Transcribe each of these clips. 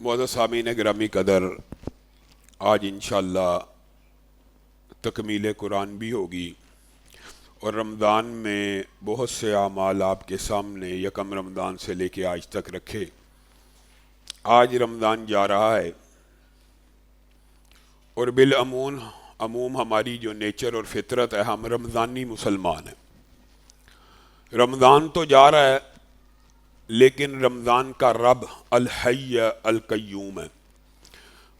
معزز سامعین گرامی قدر، آج انشاءاللہ تکمیل قرآن بھی ہوگی اور رمضان میں بہت سے اعمال آپ کے سامنے یکم رمضان سے لے کے آج تک رکھے۔ آج رمضان جا رہا ہے اور عموم ہماری جو نیچر اور فطرت ہے، ہم رمضانی مسلمان ہیں۔ رمضان تو جا رہا ہے لیکن رمضان کا رب الحی القیوم ہے۔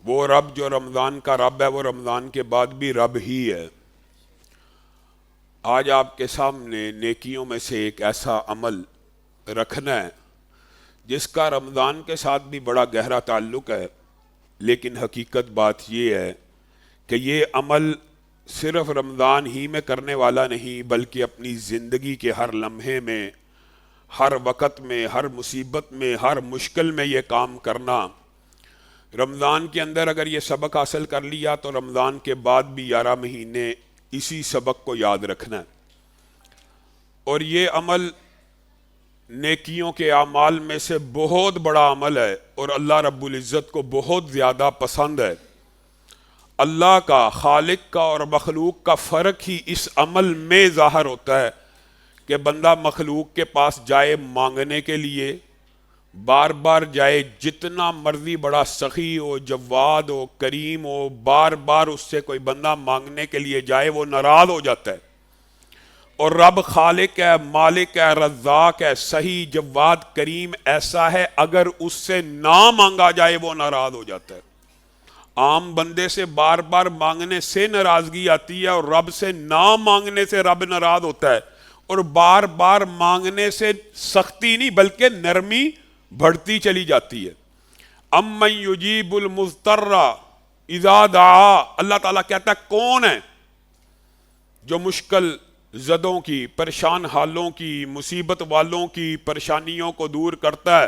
وہ رب جو رمضان کا رب ہے وہ رمضان کے بعد بھی رب ہی ہے۔ آج آپ کے سامنے نیکیوں میں سے ایک ایسا عمل رکھنا ہے جس کا رمضان کے ساتھ بھی بڑا گہرا تعلق ہے، لیکن حقیقت بات یہ ہے کہ یہ عمل صرف رمضان ہی میں کرنے والا نہیں، بلکہ اپنی زندگی کے ہر لمحے میں، ہر وقت میں، ہر مصیبت میں، ہر مشکل میں یہ کام کرنا۔ رمضان کے اندر اگر یہ سبق حاصل کر لیا تو رمضان کے بعد بھی 11 مہینے اسی سبق کو یاد رکھنا ہے۔ اور یہ عمل نیکیوں کے اعمال میں سے بہت بڑا عمل ہے اور اللہ رب العزت کو بہت زیادہ پسند ہے۔ اللہ کا، خالق کا اور مخلوق کا فرق ہی اس عمل میں ظاہر ہوتا ہے کہ بندہ مخلوق کے پاس جائے مانگنے کے لیے، بار بار جائے، جتنا مرضی بڑا سخی ہو، جواد ہو، کریم ہو، بار بار اس سے کوئی بندہ مانگنے کے لیے جائے وہ ناراض ہو جاتا ہے۔ اور رب خالق ہے، مالک ہے، رزاق ہے، سخی، جواد، کریم ایسا ہے اگر اس سے نہ مانگا جائے وہ ناراض ہو جاتا ہے۔ عام بندے سے بار بار مانگنے سے ناراضگی آتی ہے اور رب سے نہ مانگنے سے رب ناراض ہوتا ہے، اور بار بار مانگنے سے سختی نہیں بلکہ نرمی بڑھتی چلی جاتی ہے۔ امن یجیب المضطر اذا دعا، اللہ تعالیٰ کہتا ہے کون ہے جو مشکل زدوں کی، پریشان حالوں کی، مصیبت والوں کی پریشانیوں کو دور کرتا ہے۔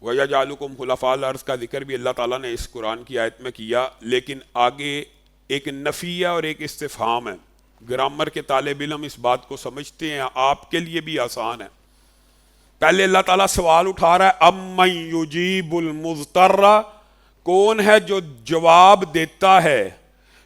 وَيَجْعَلُكُمْ خُلَفَاءَ الْأَرْضِ کا ذکر بھی اللہ تعالیٰ نے اس قرآن کی آیت میں کیا، لیکن آگے ایک نفی اور ایک استفہام ہے۔ گرامر کے طالب علم اس بات کو سمجھتے ہیں، آپ کے لیے بھی آسان ہے۔ پہلے اللہ تعالیٰ سوال اٹھا رہا ہے امن یجیب المضطر، کون ہے جو جواب دیتا ہے،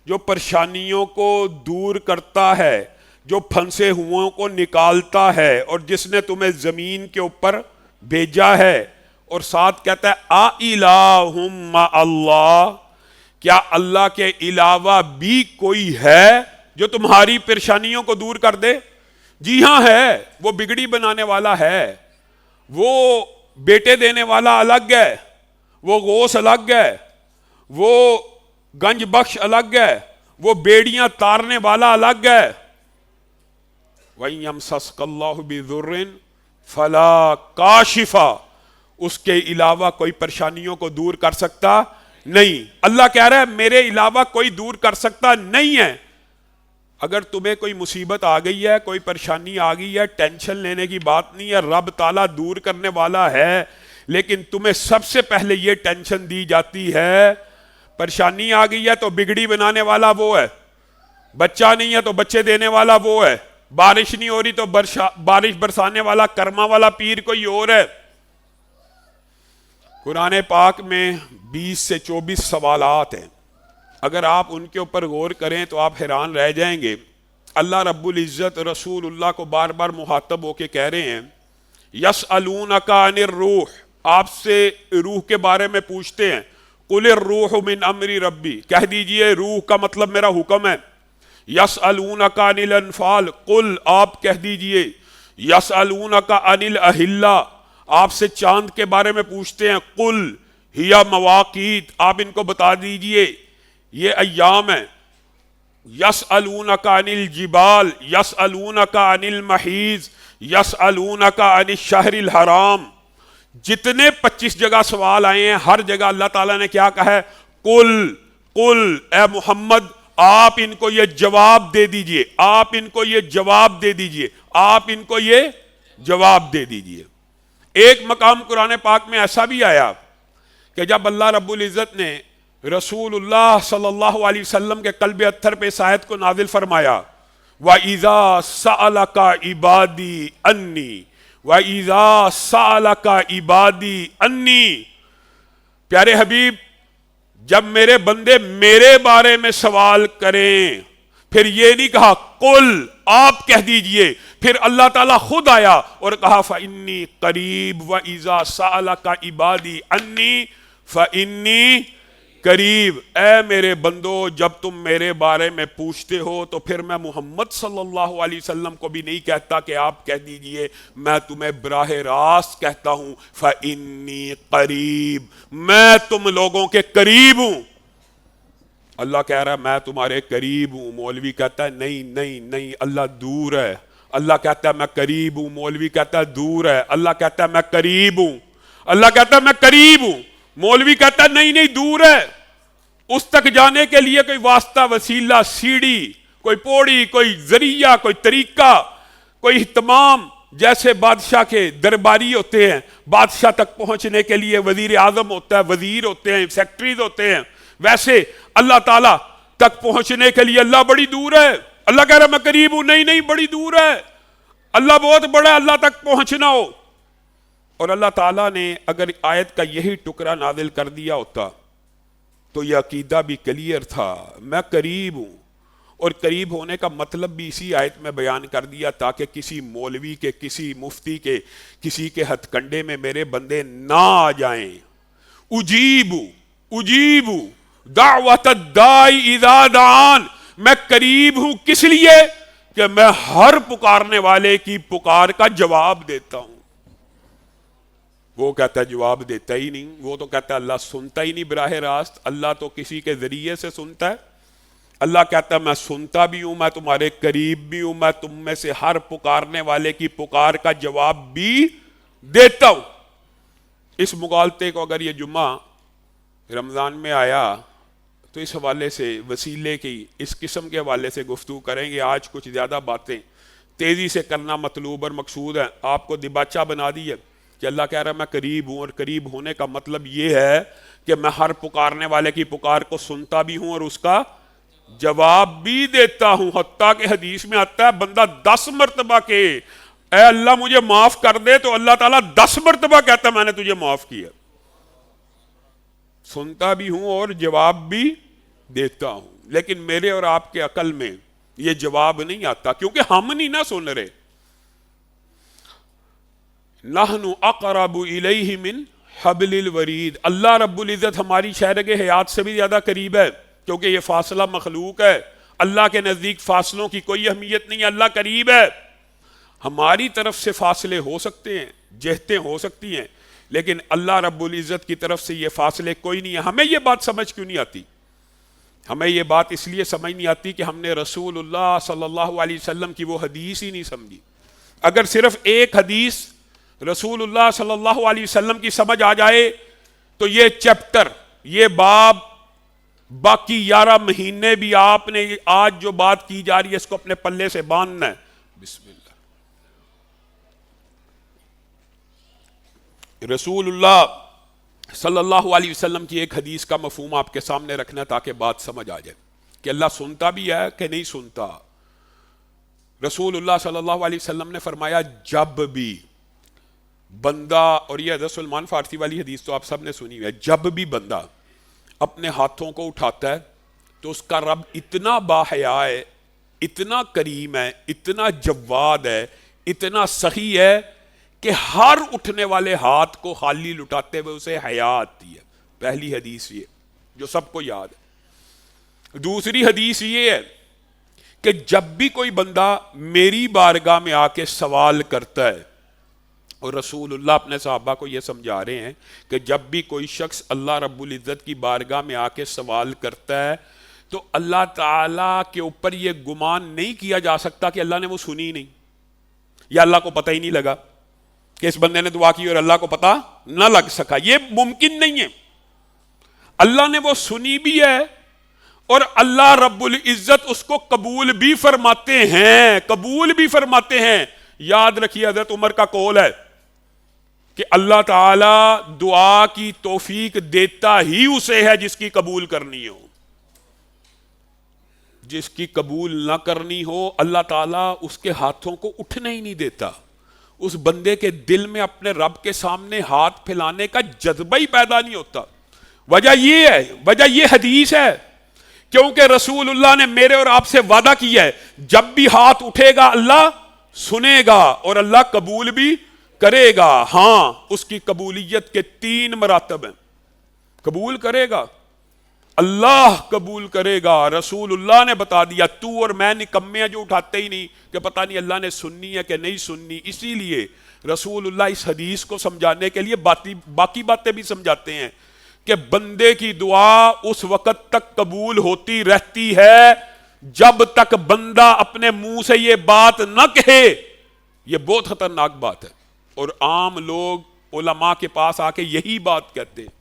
جو پریشانیوں کو دور کرتا ہے، جو پھنسے ہوئوں کو نکالتا ہے، اور جس نے تمہیں زمین کے اوپر بھیجا ہے۔ اور ساتھ کہتا ہے اِلٰہٌ مع اللہ، کیا اللہ کے علاوہ بھی کوئی ہے جو تمہاری پریشانیوں کو دور کر دے؟ جی ہاں ہے، وہ بگڑی بنانے والا ہے، وہ بیٹے دینے والا الگ ہے، وہ غوث الگ ہے، وہ گنج بخش الگ ہے، وہ بیڑیاں تارنے والا الگ ہے۔ وَإِن يَمْسَسْكَ اللَّهُ بِضُرٍّ فَلَا كَاشِفَ، اس کے علاوہ کوئی پریشانیوں کو دور کر سکتا نہیں۔ اللہ کہہ رہا ہے میرے علاوہ کوئی دور کر سکتا نہیں ہے۔ اگر تمہیں کوئی مصیبت آ گئی ہے، کوئی پریشانی آ گئی ہے، ٹینشن لینے کی بات نہیں ہے، رب تعالیٰ دور کرنے والا ہے، لیکن تمہیں سب سے پہلے یہ ٹینشن دی جاتی ہے، پریشانی آ گئی ہے تو بگڑی بنانے والا وہ ہے، بچہ نہیں ہے تو بچے دینے والا وہ ہے، بارش نہیں ہو رہی تو بارش برسانے والا کرما والا پیر کوئی اور ہے۔ قرآن پاک میں 20 سے 24 سوالات ہیں، اگر آپ ان کے اوپر غور کریں تو آپ حیران رہ جائیں گے۔ اللہ رب العزت رسول اللہ کو بار بار مخاطب ہو کے کہہ رہے ہیں یسألونک عن الروح، آپ سے روح کے بارے میں پوچھتے ہیں، قل الروح من امر ربی، کہہ دیجئے روح کا مطلب میرا حکم ہے۔ یسألونک عن الانفال، قل آپ کہہ دیجئے، یسألونک عن الاہلہ، آپ سے چاند کے بارے میں پوچھتے ہیں، قل ہی مواقیت، آپ ان کو بتا دیجئے یہ ایام ہیں۔ یسألونک عن الجبال، یسألونک عن المحیض، یسألونک عن الشہر الحرام، جتنے 25 جگہ سوال آئے ہیں ہر جگہ اللہ تعالیٰ نے کیا کہا ہے؟ قل اے محمد آپ ان کو یہ جواب دے دیجئے، آپ ان کو یہ جواب دے دیجئے، آپ ان کو یہ جواب دے دیجئے۔ ایک مقام قرآن پاک میں ایسا بھی آیا کہ جب اللہ رب العزت نے رسول اللہ صلی اللہ علیہ وسلم کے قلب اطہر پہ اس آیت کو نازل فرمایا، وَإِذَا سَأَلَكَ عِبَادِي أَنِّي وَإِذَا سَأَلَكَ عِبَادِي أَنِّي، پیارے حبیب جب میرے بندے میرے بارے میں سوال کریں، پھر یہ نہیں کہا قل، آپ کہہ دیجئے، پھر اللہ تعالیٰ خود آیا اور کہا فَإِنِّي قریب وَإِذَا سَأَلَكَ عِبَادِي أَنِّي فَإِنِّي قریب، اے میرے بندو جب تم میرے بارے میں پوچھتے ہو تو پھر میں محمد صلی اللہ علیہ وسلم کو بھی نہیں کہتا کہ آپ کہہ دیجئے، میں تمہیں براہ راست کہتا ہوں فَإِنِّي قریب، میں تم لوگوں کے قریب ہوں۔ اللہ کہہ رہا ہے میں تمہارے قریب ہوں، مولوی کہتا ہے نہیں نہیں نہیں اللہ دور ہے۔ اللہ کہتا ہے میں قریب ہوں، مولوی کہتا ہے دور ہے۔ اللہ کہتا ہے میں قریب ہوں، اللہ کہتا ہے میں قریب ہوں، مولوی کہتا ہے نہیں نہیں دور ہے۔ اس تک جانے کے لیے کوئی واسطہ وسیلہ، سیڑھی، کوئی پوڑی، کوئی ذریعہ، کوئی طریقہ، کوئی اہتمام، جیسے بادشاہ کے درباری ہوتے ہیں، بادشاہ تک پہنچنے کے لیے وزیر اعظم ہوتا ہے، وزیر ہوتے ہیں، سیکٹریز ہوتے ہیں، ویسے اللہ تعالیٰ تک پہنچنے کے لیے اللہ بڑی دور ہے۔ اللہ کہہ رہا ہے میں قریب ہوں، نہیں نہیں بڑی دور ہے۔ اللہ بہت بڑا ہے، اللہ تک پہنچنا ہو۔ اور اللہ تعالیٰ نے اگر آیت کا یہی ٹکڑا نازل کر دیا ہوتا تو یہ عقیدہ بھی کلیئر تھا، میں قریب ہوں، اور قریب ہونے کا مطلب بھی اسی آیت میں بیان کر دیا تاکہ کسی مولوی کے، کسی مفتی کے، کسی کے ہتھ کنڈے میں میرے بندے نہ آ جائیں۔ اجیب دعوت الداعی اذا دعان، میں قریب ہوں کس لیے کہ میں ہر پکارنے والے کی پکار کا جواب دیتا ہوں۔ وہ کہتا ہے جواب دیتا ہی نہیں، وہ تو کہتا ہے اللہ سنتا ہی نہیں براہ راست، اللہ تو کسی کے ذریعے سے سنتا ہے۔ اللہ کہتا ہے میں سنتا بھی ہوں، میں تمہارے قریب بھی ہوں، میں تم میں سے ہر پکارنے والے کی پکار کا جواب بھی دیتا ہوں۔ اس مغالطے کو اگر یہ جمعہ رمضان میں آیا تو اس حوالے سے وسیلے کی اس قسم کے حوالے سے گفتگو کریں گے۔ آج کچھ زیادہ باتیں تیزی سے کرنا مطلوب اور مقصود ہے، آپ کو دباچہ بنا دی ہے کہ اللہ کہہ رہا ہے میں قریب ہوں، اور قریب ہونے کا مطلب یہ ہے کہ میں ہر پکارنے والے کی پکار کو سنتا بھی ہوں اور اس کا جواب بھی دیتا ہوں۔ حتیٰ کہ حدیث میں آتا ہے بندہ 10 مرتبہ کہ اے اللہ مجھے معاف کر دے تو اللہ تعالیٰ 10 مرتبہ کہتا ہے میں نے تجھے معاف کیا۔ سنتا بھی ہوں اور جواب بھی دیتا ہوں، لیکن میرے اور آپ کے عقل میں یہ جواب نہیں آتا کیونکہ ہم نہیں نہ سن رہے۔ نحن اقرب الیہ من حبل الورید، اللہ رب العزت ہماری شہرگ حیات سے بھی زیادہ قریب ہے کیونکہ یہ فاصلہ مخلوق ہے۔ اللہ کے نزدیک فاصلوں کی کوئی اہمیت نہیں ہے، اللہ قریب ہے۔ ہماری طرف سے فاصلے ہو سکتے ہیں، جہتیں ہو سکتی ہیں، لیکن اللہ رب العزت کی طرف سے یہ فاصلے کوئی نہیں ہے۔ ہمیں یہ بات سمجھ کیوں نہیں آتی؟ ہمیں یہ بات اس لیے سمجھ نہیں آتی کہ ہم نے رسول اللہ صلی اللہ علیہ وسلم کی وہ حدیث ہی نہیں سمجھی۔ اگر صرف ایک حدیث رسول اللہ صلی اللہ علیہ وسلم کی سمجھ آ جائے تو یہ چیپٹر، یہ باب، باقی 11 مہینے بھی آپ نے آج جو بات کی جا رہی ہے اس کو اپنے پلے سے باندھنا ہے۔ بسم اللہ۔ رسول اللہ صلی اللہ علیہ وسلم کی ایک حدیث کا مفہوم آپ کے سامنے رکھنا تاکہ بات سمجھ آ جائے کہ اللہ سنتا بھی ہے کہ نہیں سنتا۔ رسول اللہ صلی اللہ علیہ وسلم نے فرمایا جب بھی بندہ، اور یہ حضرت سلمان فارسی والی حدیث تو آپ سب نے سنی ہے، جب بھی بندہ اپنے ہاتھوں کو اٹھاتا ہے تو اس کا رب اتنا باحیا ہے، اتنا کریم ہے، اتنا جواد ہے، اتنا سخی ہے کہ ہر اٹھنے والے ہاتھ کو خالی لٹاتے ہوئے اسے حیا آتی ہے۔ پہلی حدیث یہ جو سب کو یاد ہے۔ دوسری حدیث یہ ہے کہ جب بھی کوئی بندہ میری بارگاہ میں آ کے سوال کرتا ہے، اور رسول اللہ اپنے صحابہ کو یہ سمجھا رہے ہیں کہ جب بھی کوئی شخص اللہ رب العزت کی بارگاہ میں آ کے سوال کرتا ہے تو اللہ تعالیٰ کے اوپر یہ گمان نہیں کیا جا سکتا کہ اللہ نے وہ سنی نہیں، یا اللہ کو پتہ ہی نہیں لگا کہ اس بندے نے دعا کی اور اللہ کو پتہ نہ لگ سکا۔ یہ ممکن نہیں ہے۔ اللہ نے وہ سنی بھی ہے اور اللہ رب العزت اس کو قبول بھی فرماتے ہیں، قبول بھی فرماتے ہیں۔ یاد رکھیے حضرت عمر کا قول ہے کہ اللہ تعالیٰ دعا کی توفیق دیتا ہی اسے ہے جس کی قبول کرنی ہو، جس کی قبول نہ کرنی ہو اللہ تعالیٰ اس کے ہاتھوں کو اٹھنے ہی نہیں دیتا، اس بندے کے دل میں اپنے رب کے سامنے ہاتھ پھیلانے کا جذبہ ہی پیدا نہیں ہوتا. وجہ یہ حدیث ہے کیونکہ رسول اللہ نے میرے اور آپ سے وعدہ کیا ہے جب بھی ہاتھ اٹھے گا اللہ سنے گا اور اللہ قبول بھی کرے گا. ہاں اس کی قبولیت کے 3 مراتب ہیں. قبول کرے گا, اللہ قبول کرے گا. رسول اللہ نے بتا دیا. تو اور میں نکمے ہیں جو اٹھاتے ہی نہیں کہ پتہ نہیں اللہ نے سننی ہے کہ نہیں سننی. اسی لیے رسول اللہ اس حدیث کو سمجھانے کے لیے باقی باتیں بھی سمجھاتے ہیں کہ بندے کی دعا اس وقت تک قبول ہوتی رہتی ہے جب تک بندہ اپنے منہ سے یہ بات نہ کہے. یہ بہت خطرناک بات ہے اور عام لوگ علماء کے پاس آ کے یہی بات کہتے ہیں.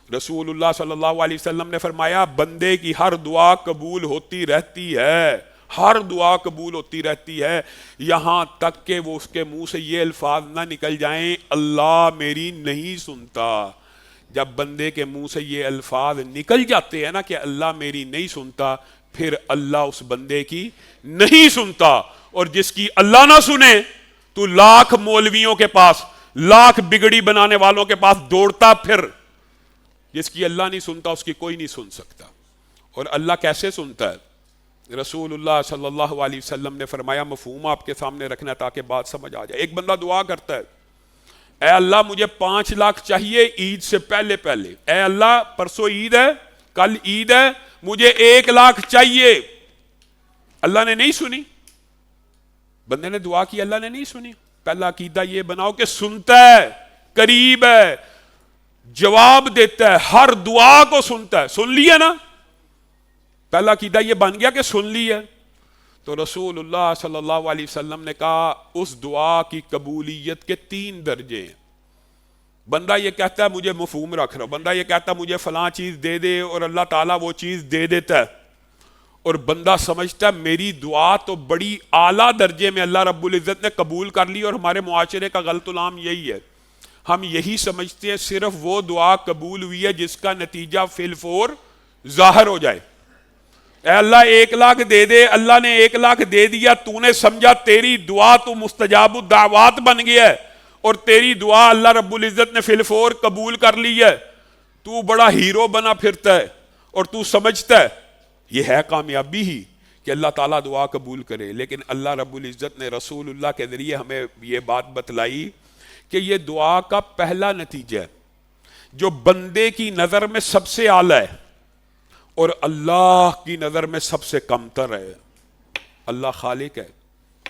رسول اللہ صلی اللہ علیہ وسلم نے فرمایا بندے کی ہر دعا قبول ہوتی رہتی ہے, ہر دعا قبول ہوتی رہتی ہے یہاں تک کہ وہ اس کے منہ سے یہ الفاظ نہ نکل جائیں اللہ میری نہیں سنتا. جب بندے کے منہ سے یہ الفاظ نکل جاتے ہیں نا کہ اللہ میری نہیں سنتا, پھر اللہ اس بندے کی نہیں سنتا. اور جس کی اللہ نہ سنے تو لاکھ مولویوں کے پاس, لاکھ بگڑی بنانے والوں کے پاس دوڑتا پھر. جس کی اللہ نہیں سنتا اس کی کوئی نہیں سن سکتا. اور اللہ کیسے سنتا ہے؟ رسول اللہ صلی اللہ علیہ وسلم نے فرمایا, مفہوم آپ کے سامنے رکھنا تاکہ بات سمجھ آ جائے. ایک بندہ دعا کرتا ہے اے اللہ مجھے 5 لاکھ چاہیے عید سے پہلے. اے اللہ پرسوں عید ہے, کل عید ہے, مجھے 1 لاکھ چاہیے. اللہ نے نہیں سنی. بندے نے دعا کی, اللہ نے نہیں سنی. پہلا عقیدہ یہ بناؤ کہ سنتا ہے, قریب ہے, جواب دیتا ہے, ہر دعا کو سنتا ہے. سن لیا نا, پہلا عقیدہ یہ بن گیا کہ سن لیا. تو رسول اللہ صلی اللہ علیہ وسلم نے کہا اس دعا کی قبولیت کے 3 درجے ہیں. بندہ یہ کہتا ہے مجھے مفہوم رکھ رہا, بندہ یہ کہتا ہے مجھے فلاں چیز دے دے اور اللہ تعالیٰ وہ چیز دے دیتا ہے, اور بندہ سمجھتا ہے میری دعا تو بڑی اعلیٰ درجے میں اللہ رب العزت نے قبول کر لی. اور ہمارے معاشرے کا غلط العام یہی ہے, ہم یہی سمجھتے ہیں صرف وہ دعا قبول ہوئی ہے جس کا نتیجہ فی الفور ظاہر ہو جائے. اے اللہ 1 لاکھ دے دے, اللہ نے 1 لاکھ دے دیا, تو نے سمجھا تیری دعا تو مستجاب الدعوات بن گیا ہے اور تیری دعا اللہ رب العزت نے فی الفور قبول کر لی ہے. تو بڑا ہیرو بنا پھرتا ہے اور تو سمجھتا ہے یہ ہے کامیابی ہی کہ اللہ تعالیٰ دعا قبول کرے. لیکن اللہ رب العزت نے رسول اللہ کے ذریعے ہمیں یہ بات بتلائی کہ یہ دعا کا پہلا نتیجہ ہے جو بندے کی نظر میں سب سے اعلیٰ ہے اور اللہ کی نظر میں سب سے کمتر ہے. اللہ خالق ہے,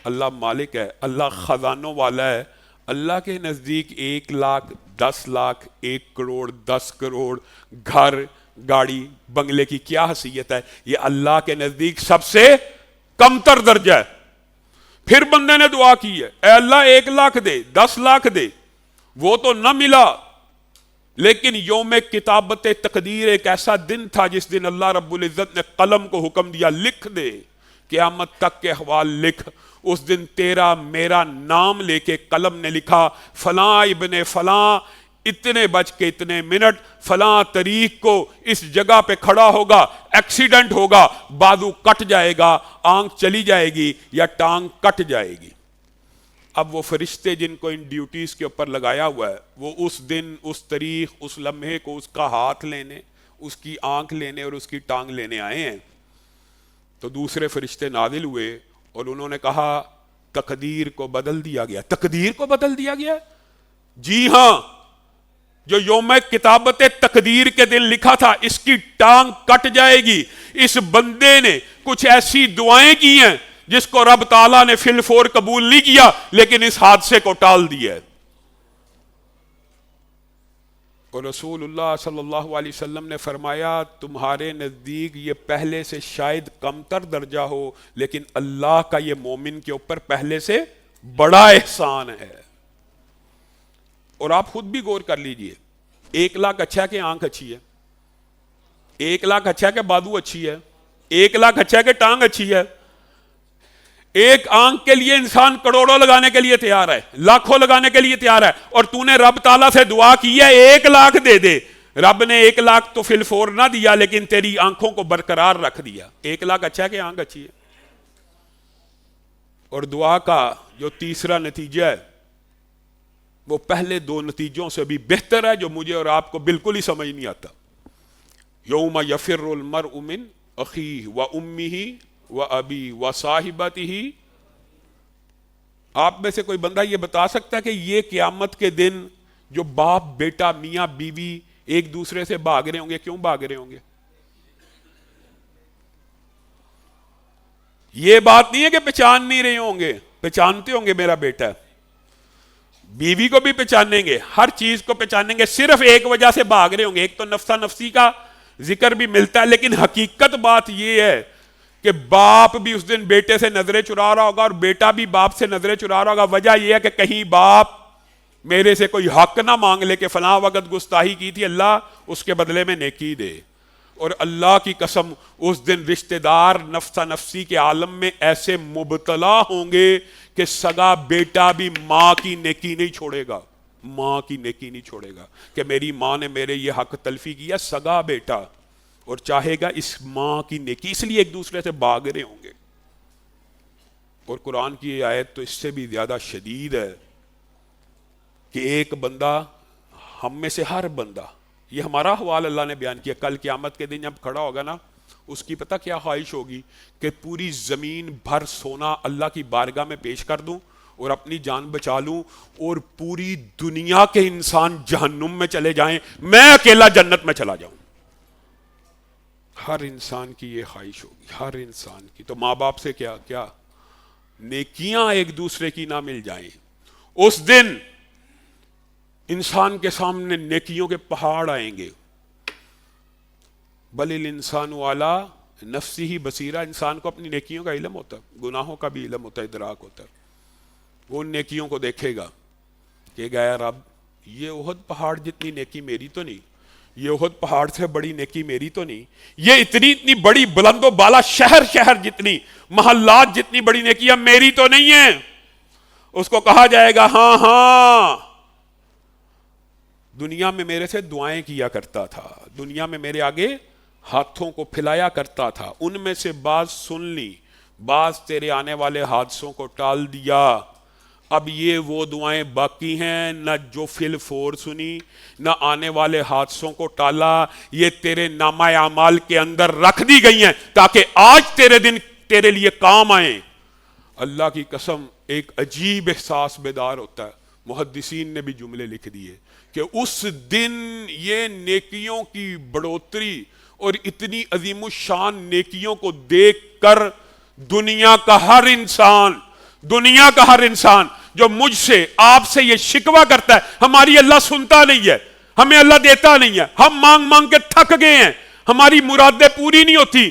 اللہ مالک ہے, اللہ خزانوں والا ہے. اللہ کے نزدیک 1 لاکھ 10 لاکھ 1 کروڑ 10 کروڑ گھر گاڑی بنگلے کی کیا حیثیت ہے؟ یہ اللہ کے نزدیک سب سے کمتر درجہ ہے. پھر بندے نے دعا کی ہے اے اللہ 1 لاکھ دے 10 لاکھ دے, وہ تو نہ ملا, لیکن یوم کتابت تقدیر ایک ایسا دن تھا جس دن اللہ رب العزت نے قلم کو حکم دیا لکھ دے, قیامت تک کے احوال لکھ. اس دن تیرا میرا نام لے کے قلم نے لکھا فلاں ابن فلاں اتنے بج کے اتنے منٹ فلاں تاریخ کو اس جگہ پہ کھڑا ہوگا, ایکسیڈنٹ ہوگا, بازو کٹ جائے گا, آنکھ چلی جائے گی یا ٹانگ کٹ جائے گی. اب وہ فرشتے جن کو ان ڈیوٹیز کے اوپر لگایا ہوا ہے وہ اس دن اس تاریخ اس لمحے کو اس کا ہاتھ لینے, اس کی آنکھ لینے اور اس کی ٹانگ لینے آئے ہیں. تو دوسرے فرشتے نازل ہوئے اور انہوں نے کہا تقدیر کو بدل دیا گیا. تقدیر کو بدل دیا گیا؟ جی ہاں, جو یوم کتابت تقدیر کے دن لکھا تھا اس کی ٹانگ کٹ جائے گی. اس بندے نے کچھ ایسی دعائیں کی ہیں جس کو رب تعالیٰ نے فی الفور قبول نہیں کیا لیکن اس حادثے کو ٹال دیا ہے. اور رسول اللہ صلی اللہ علیہ وسلم نے فرمایا تمہارے نزدیک یہ پہلے سے شاید کمتر درجہ ہو لیکن اللہ کا یہ مومن کے اوپر پہلے سے بڑا احسان ہے. اور آپ خود بھی غور کر لیجئے, 1 لاکھ اچھا ہے کہ آنکھ اچھی ہے, 1 لاکھ اچھا ہے کہ بازو اچھی ہے, 1 لاکھ اچھا ہے کہ ٹانگ اچھی ہے. ایک آنکھ کے لیے انسان کروڑوں لگانے کے لیے تیار ہے, لاکھوں لگانے کے لیے تیار ہے, اور تو نے رب تعالیٰ سے دعا کی ہے 1 لاکھ دے دے. رب نے 1 لاکھ تو فی الفور نہ دیا لیکن تیری آنکھوں کو برقرار رکھ دیا. 1 لاکھ اچھا ہے کہ آنکھ اچھی ہے. اور دعا کا جو تیسرا نتیجہ ہے وہ پہلے دو نتیجوں سے بھی بہتر ہے جو مجھے اور آپ کو بالکل ہی سمجھ نہیں آتا. یوم یفر المرء من اخیہ و امہ و ابی و صاحبتہ. آپ میں سے کوئی بندہ یہ بتا سکتا ہے کہ یہ قیامت کے دن جو باپ بیٹا میاں بیوی ایک دوسرے سے بھاگ رہے ہوں گے, کیوں بھاگ رہے ہوں گے؟ یہ بات نہیں ہے کہ پہچان نہیں رہے ہوں گے, پہچانتے ہوں گے میرا بیٹا. بیوی کو بھی پہچانیں گے, ہر چیز کو پہچانیں گے, صرف ایک وجہ سے بھاگ رہے ہوں گے. ایک تو نفسا نفسی کا ذکر بھی ملتا ہے, لیکن حقیقت بات یہ ہے کہ باپ بھی اس دن بیٹے سے نظریں چرا رہا ہوگا اور بیٹا بھی باپ سے نظریں چرا رہا ہوگا. وجہ یہ ہے کہ کہیں باپ میرے سے کوئی حق نہ مانگ لے کہ فلاں وقت گستاحی کی تھی, اللہ اس کے بدلے میں نیکی دے. اور اللہ کی قسم اس دن رشتہ دار نفسا نفسی کے عالم میں ایسے مبتلا ہوں گے کہ سگا بیٹا بھی ماں کی نیکی نہیں چھوڑے گا, ماں کی نیکی نہیں چھوڑے گا کہ میری ماں نے میرے یہ حق تلفی کیا, سگا بیٹا, اور چاہے گا اس ماں کی نیکی. اس لیے ایک دوسرے سے بھاگ رہے ہوں گے. اور قرآن کی یہ آیت تو اس سے بھی زیادہ شدید ہے کہ ایک بندہ, ہم میں سے ہر بندہ, یہ ہمارا حوال اللہ نے بیان کیا, کل قیامت کے دن جب کھڑا ہوگا نا, اس کی پتہ کیا خواہش ہوگی کہ پوری زمین بھر سونا اللہ کی بارگاہ میں پیش کر دوں اور اپنی جان بچا لوں, اور پوری دنیا کے انسان جہنم میں چلے جائیں, میں اکیلا جنت میں چلا جاؤں. ہر انسان کی یہ خواہش ہوگی, ہر انسان کی. تو ماں باپ سے کیا نیکیاں ایک دوسرے کی نہ مل جائیں. اس دن انسان کے سامنے نیکیوں کے پہاڑ آئیں گے. بل الانسان علی نفسہ بصیرہ. انسان کو اپنی نیکیوں کا علم ہوتا ہے, گناہوں کا بھی علم ہوتا ہے, ادراک ہوتا ہے. وہ ان نیکیوں کو دیکھے گا کہ گیا رب, یہ احد پہاڑ جتنی نیکی میری تو نہیں, یہ احد پہاڑ سے بڑی نیکی میری تو نہیں, یہ اتنی بڑی بلند و بالا شہر جتنی, محلات جتنی بڑی نیکیاں میری تو نہیں ہیں. اس کو کہا جائے گا ہاں دنیا میں میرے سے دعائیں کیا کرتا تھا, دنیا میں میرے آگے ہاتھوں کو پھیلایا کرتا تھا, ان میں سے بعض سن لی, بعض تیرے آنے والے حادثوں کو ٹال دیا. اب یہ وہ دعائیں باقی ہیں, نہ جو فی الفور سنی, نہ آنے والے حادثوں کو ٹالا, یہ تیرے نامہ اعمال کے اندر رکھ دی گئی ہیں تاکہ آج تیرے دن تیرے لیے کام آئیں. اللہ کی قسم ایک عجیب احساس بیدار ہوتا ہے. محدثین نے بھی جملے لکھ دیے کہ اس دن یہ نیکیوں کی بڑھوتری اور اتنی عظیم الشان نیکیوں کو دیکھ کر دنیا کا ہر انسان جو مجھ سے آپ سے یہ شکوہ کرتا ہے ہماری اللہ سنتا نہیں ہے, ہمیں اللہ دیتا نہیں ہے, ہم مانگ مانگ کے تھک گئے ہیں, ہماری مرادیں پوری نہیں ہوتی,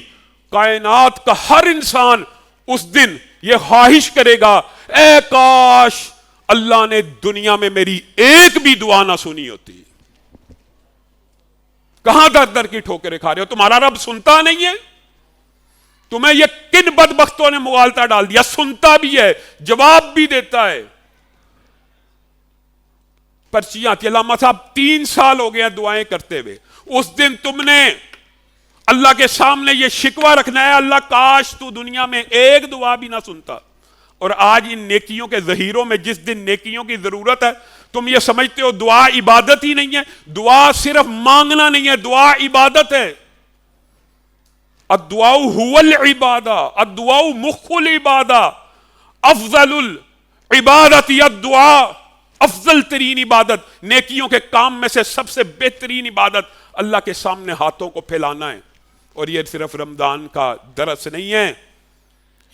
کائنات کا ہر انسان اس دن یہ خواہش کرے گا اے کاش اللہ نے دنیا میں میری ایک بھی دعا نہ سنی ہوتی. کہاں در در کی ٹھوکریں کھا رہے ہو, تمہارا رب سنتا نہیں ہے؟ تمہیں یہ کن بدبختوں نے مغالطہ ڈال دیا, سنتا بھی ہے, جواب بھی دیتا ہے. پرچیاں آتی, علامہ صاحب 3 سال ہو گیا دعائیں کرتے ہوئے, اس دن تم نے اللہ کے سامنے یہ شکوہ رکھنا ہے اللہ کاش تو دنیا میں ایک دعا بھی نہ سنتا. اور آج ان نیکیوں کے ظہیروں میں جس دن نیکیوں کی ضرورت ہے تم یہ سمجھتے ہو دعا عبادت ہی نہیں ہے. دعا صرف مانگنا نہیں ہے, دعا عبادت ہے. الدعاء هو العبادہ, الدعاء مخ العبادہ, افضل العبادت الدعاء. افضل ترین عبادت, نیکیوں کے کام میں سے سب سے بہترین عبادت اللہ کے سامنے ہاتھوں کو پھیلانا ہے. اور یہ صرف رمضان کا درس نہیں ہے,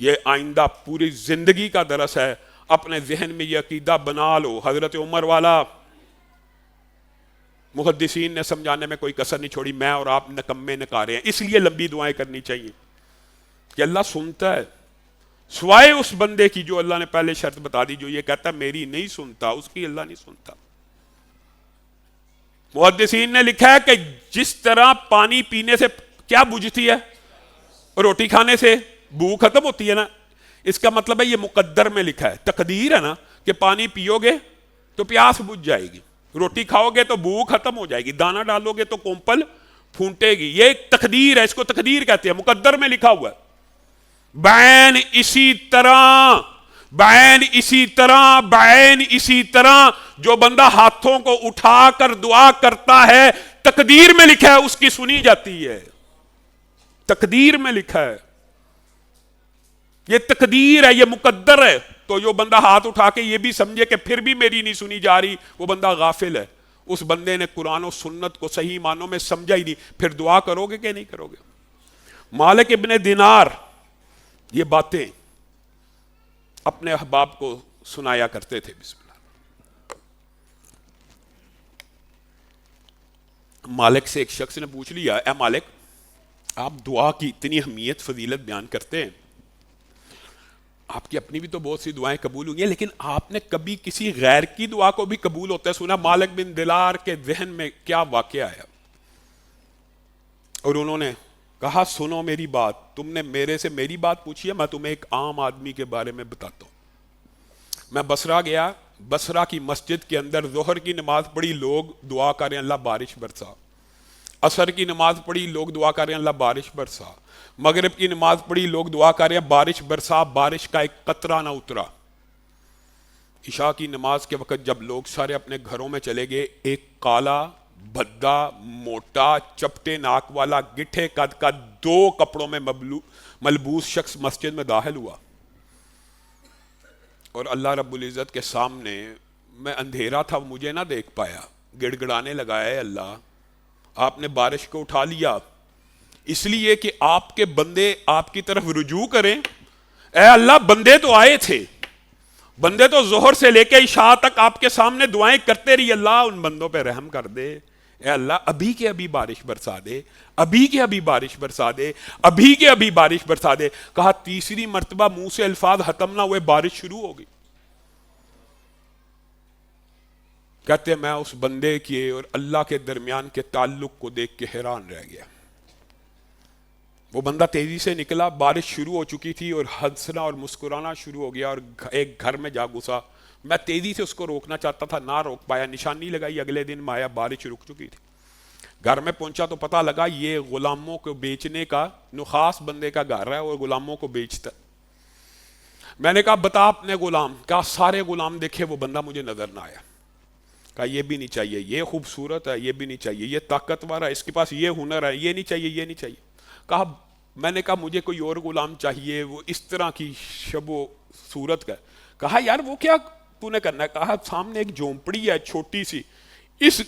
یہ آئندہ پوری زندگی کا درس ہے. اپنے ذہن میں یہ عقیدہ بنا لو, حضرت عمر والا محدثین نے سمجھانے میں کوئی کسر نہیں چھوڑی, میں اور آپ نکمے نکارے ہیں. اس لیے لمبی دعائیں کرنی چاہیے کہ اللہ سنتا ہے, سوائے اس بندے کی جو اللہ نے پہلے شرط بتا دی, جو یہ کہتا ہے میری نہیں سنتا, اس کی اللہ نہیں سنتا. محدثین نے لکھا ہے کہ جس طرح پانی پینے سے کیا بجھتی ہے, روٹی کھانے سے بھوک ختم ہوتی ہے نا, اس کا مطلب ہے یہ مقدر میں لکھا ہے, تقدیر ہے نا کہ پانی پیو گے تو پیاس بجھ جائے گی, روٹی کھاؤ گے تو بھوک ختم ہو جائے گی, دانا ڈالو گے تو کومپل پھونٹے گی. یہ ایک تقدیر ہے, اس کو تقدیر کہتے ہیں, مقدر میں لکھا ہوا ہے. بین اسی طرح بعین اسی طرح جو بندہ ہاتھوں کو اٹھا کر دعا کرتا ہے تقدیر میں لکھا ہے اس کی سنی جاتی ہے. تقدیر میں لکھا ہے, یہ تقدیر ہے, یہ مقدر ہے. تو جو بندہ ہاتھ اٹھا کے یہ بھی سمجھے کہ پھر بھی میری نہیں سنی جا رہی, وہ بندہ غافل ہے. اس بندے نے قرآن و سنت کو صحیح معنوں میں سمجھا ہی نہیں. پھر دعا کرو گے کہ نہیں کرو گے؟ مالک ابن دینار یہ باتیں اپنے احباب کو سنایا کرتے تھے. بسم اللہ. مالک سے ایک شخص نے پوچھ لیا, اے مالک, آپ دعا کی اتنی اہمیت فضیلت بیان کرتے ہیں, آپ کی اپنی بھی تو بہت سی دعائیں قبول ہوئی ہیں, لیکن آپ نے کبھی کسی غیر کی دعا کو بھی قبول ہوتا ہے سنا؟ مالک بن دینار کے ذہن میں کیا واقعہ آیا, اور انہوں نے کہا سنو میری بات, تم نے میرے سے میری بات پوچھی ہے, میں تمہیں ایک عام آدمی کے بارے میں بتاتا ہوں. میں بصرہ گیا, بصرہ کی مسجد کے اندر ظہر کی نماز پڑھی, لوگ دعا کریں اللہ بارش برسا. عصر کی نماز پڑھی, لوگ دعا کریں اللہ بارش برسا. مغرب کی نماز پڑھی, لوگ دعا کریں بارش برسا, بارش کا ایک قطرہ نہ اترا. عشاء کی نماز کے وقت جب لوگ سارے اپنے گھروں میں چلے گئے, ایک کالا بھدا موٹا چپٹے ناک والا گٹھے قد کا 2 کپڑوں میں ملبوس شخص مسجد میں داخل ہوا, اور اللہ رب العزت کے سامنے, میں اندھیرا تھا مجھے نہ دیکھ پایا, گڑ گڑانے لگا, اے اللہ آپ نے بارش کو اٹھا لیا اس لیے کہ آپ کے بندے آپ کی طرف رجوع کریں. اے اللہ بندے تو آئے تھے, بندے تو ظہر سے لے کے عشاء تک آپ کے سامنے دعائیں کرتے رہی, اللہ ان بندوں پہ رحم کر دے. اے اللہ ابھی کے ابھی بارش برسا دے, ابھی کے ابھی بارش برسا دے, ابھی کے ابھی بارش برسا دے. کہا تیسری مرتبہ منہ سے الفاظ ختم نہ ہوئے بارش شروع ہو گئی. کہتے میں اس بندے کے اور اللہ کے درمیان کے تعلق کو دیکھ کے حیران رہ گیا. وہ بندہ تیزی سے نکلا, بارش شروع ہو چکی تھی, اور ہنسنا اور مسکرانا شروع ہو گیا, اور ایک گھر میں جا گھسا. میں تیزی سے اس کو روکنا چاہتا تھا, نہ روک پایا, نشانی لگائی, اگلے دن میں آیا, بارش رک چکی تھی. گھر میں پہنچا تو پتہ لگا یہ غلاموں کو بیچنے کا نخاس بندے کا گھر ہے, اور غلاموں کو بیچتا. میں نے کہا بتا اپنے غلام. کہا سارے غلام دیکھے, وہ بندہ مجھے نظر نہ آیا. کہا یہ بھی نہیں چاہیے, یہ خوبصورت ہے, یہ بھی نہیں چاہیے, یہ طاقتور ہے, اس کے پاس یہ ہنر ہے, یہ نہیں چاہیے, یہ نہیں چاہیے. کہا میں نے کہا مجھے کوئی اور غلام چاہیے, وہ اس طرح کی شب و صورت کا. کہا یار وہ کیا تو نے کرنا ہے؟ کہا سامنے ایک جھونپڑی ہے چھوٹی سی, اس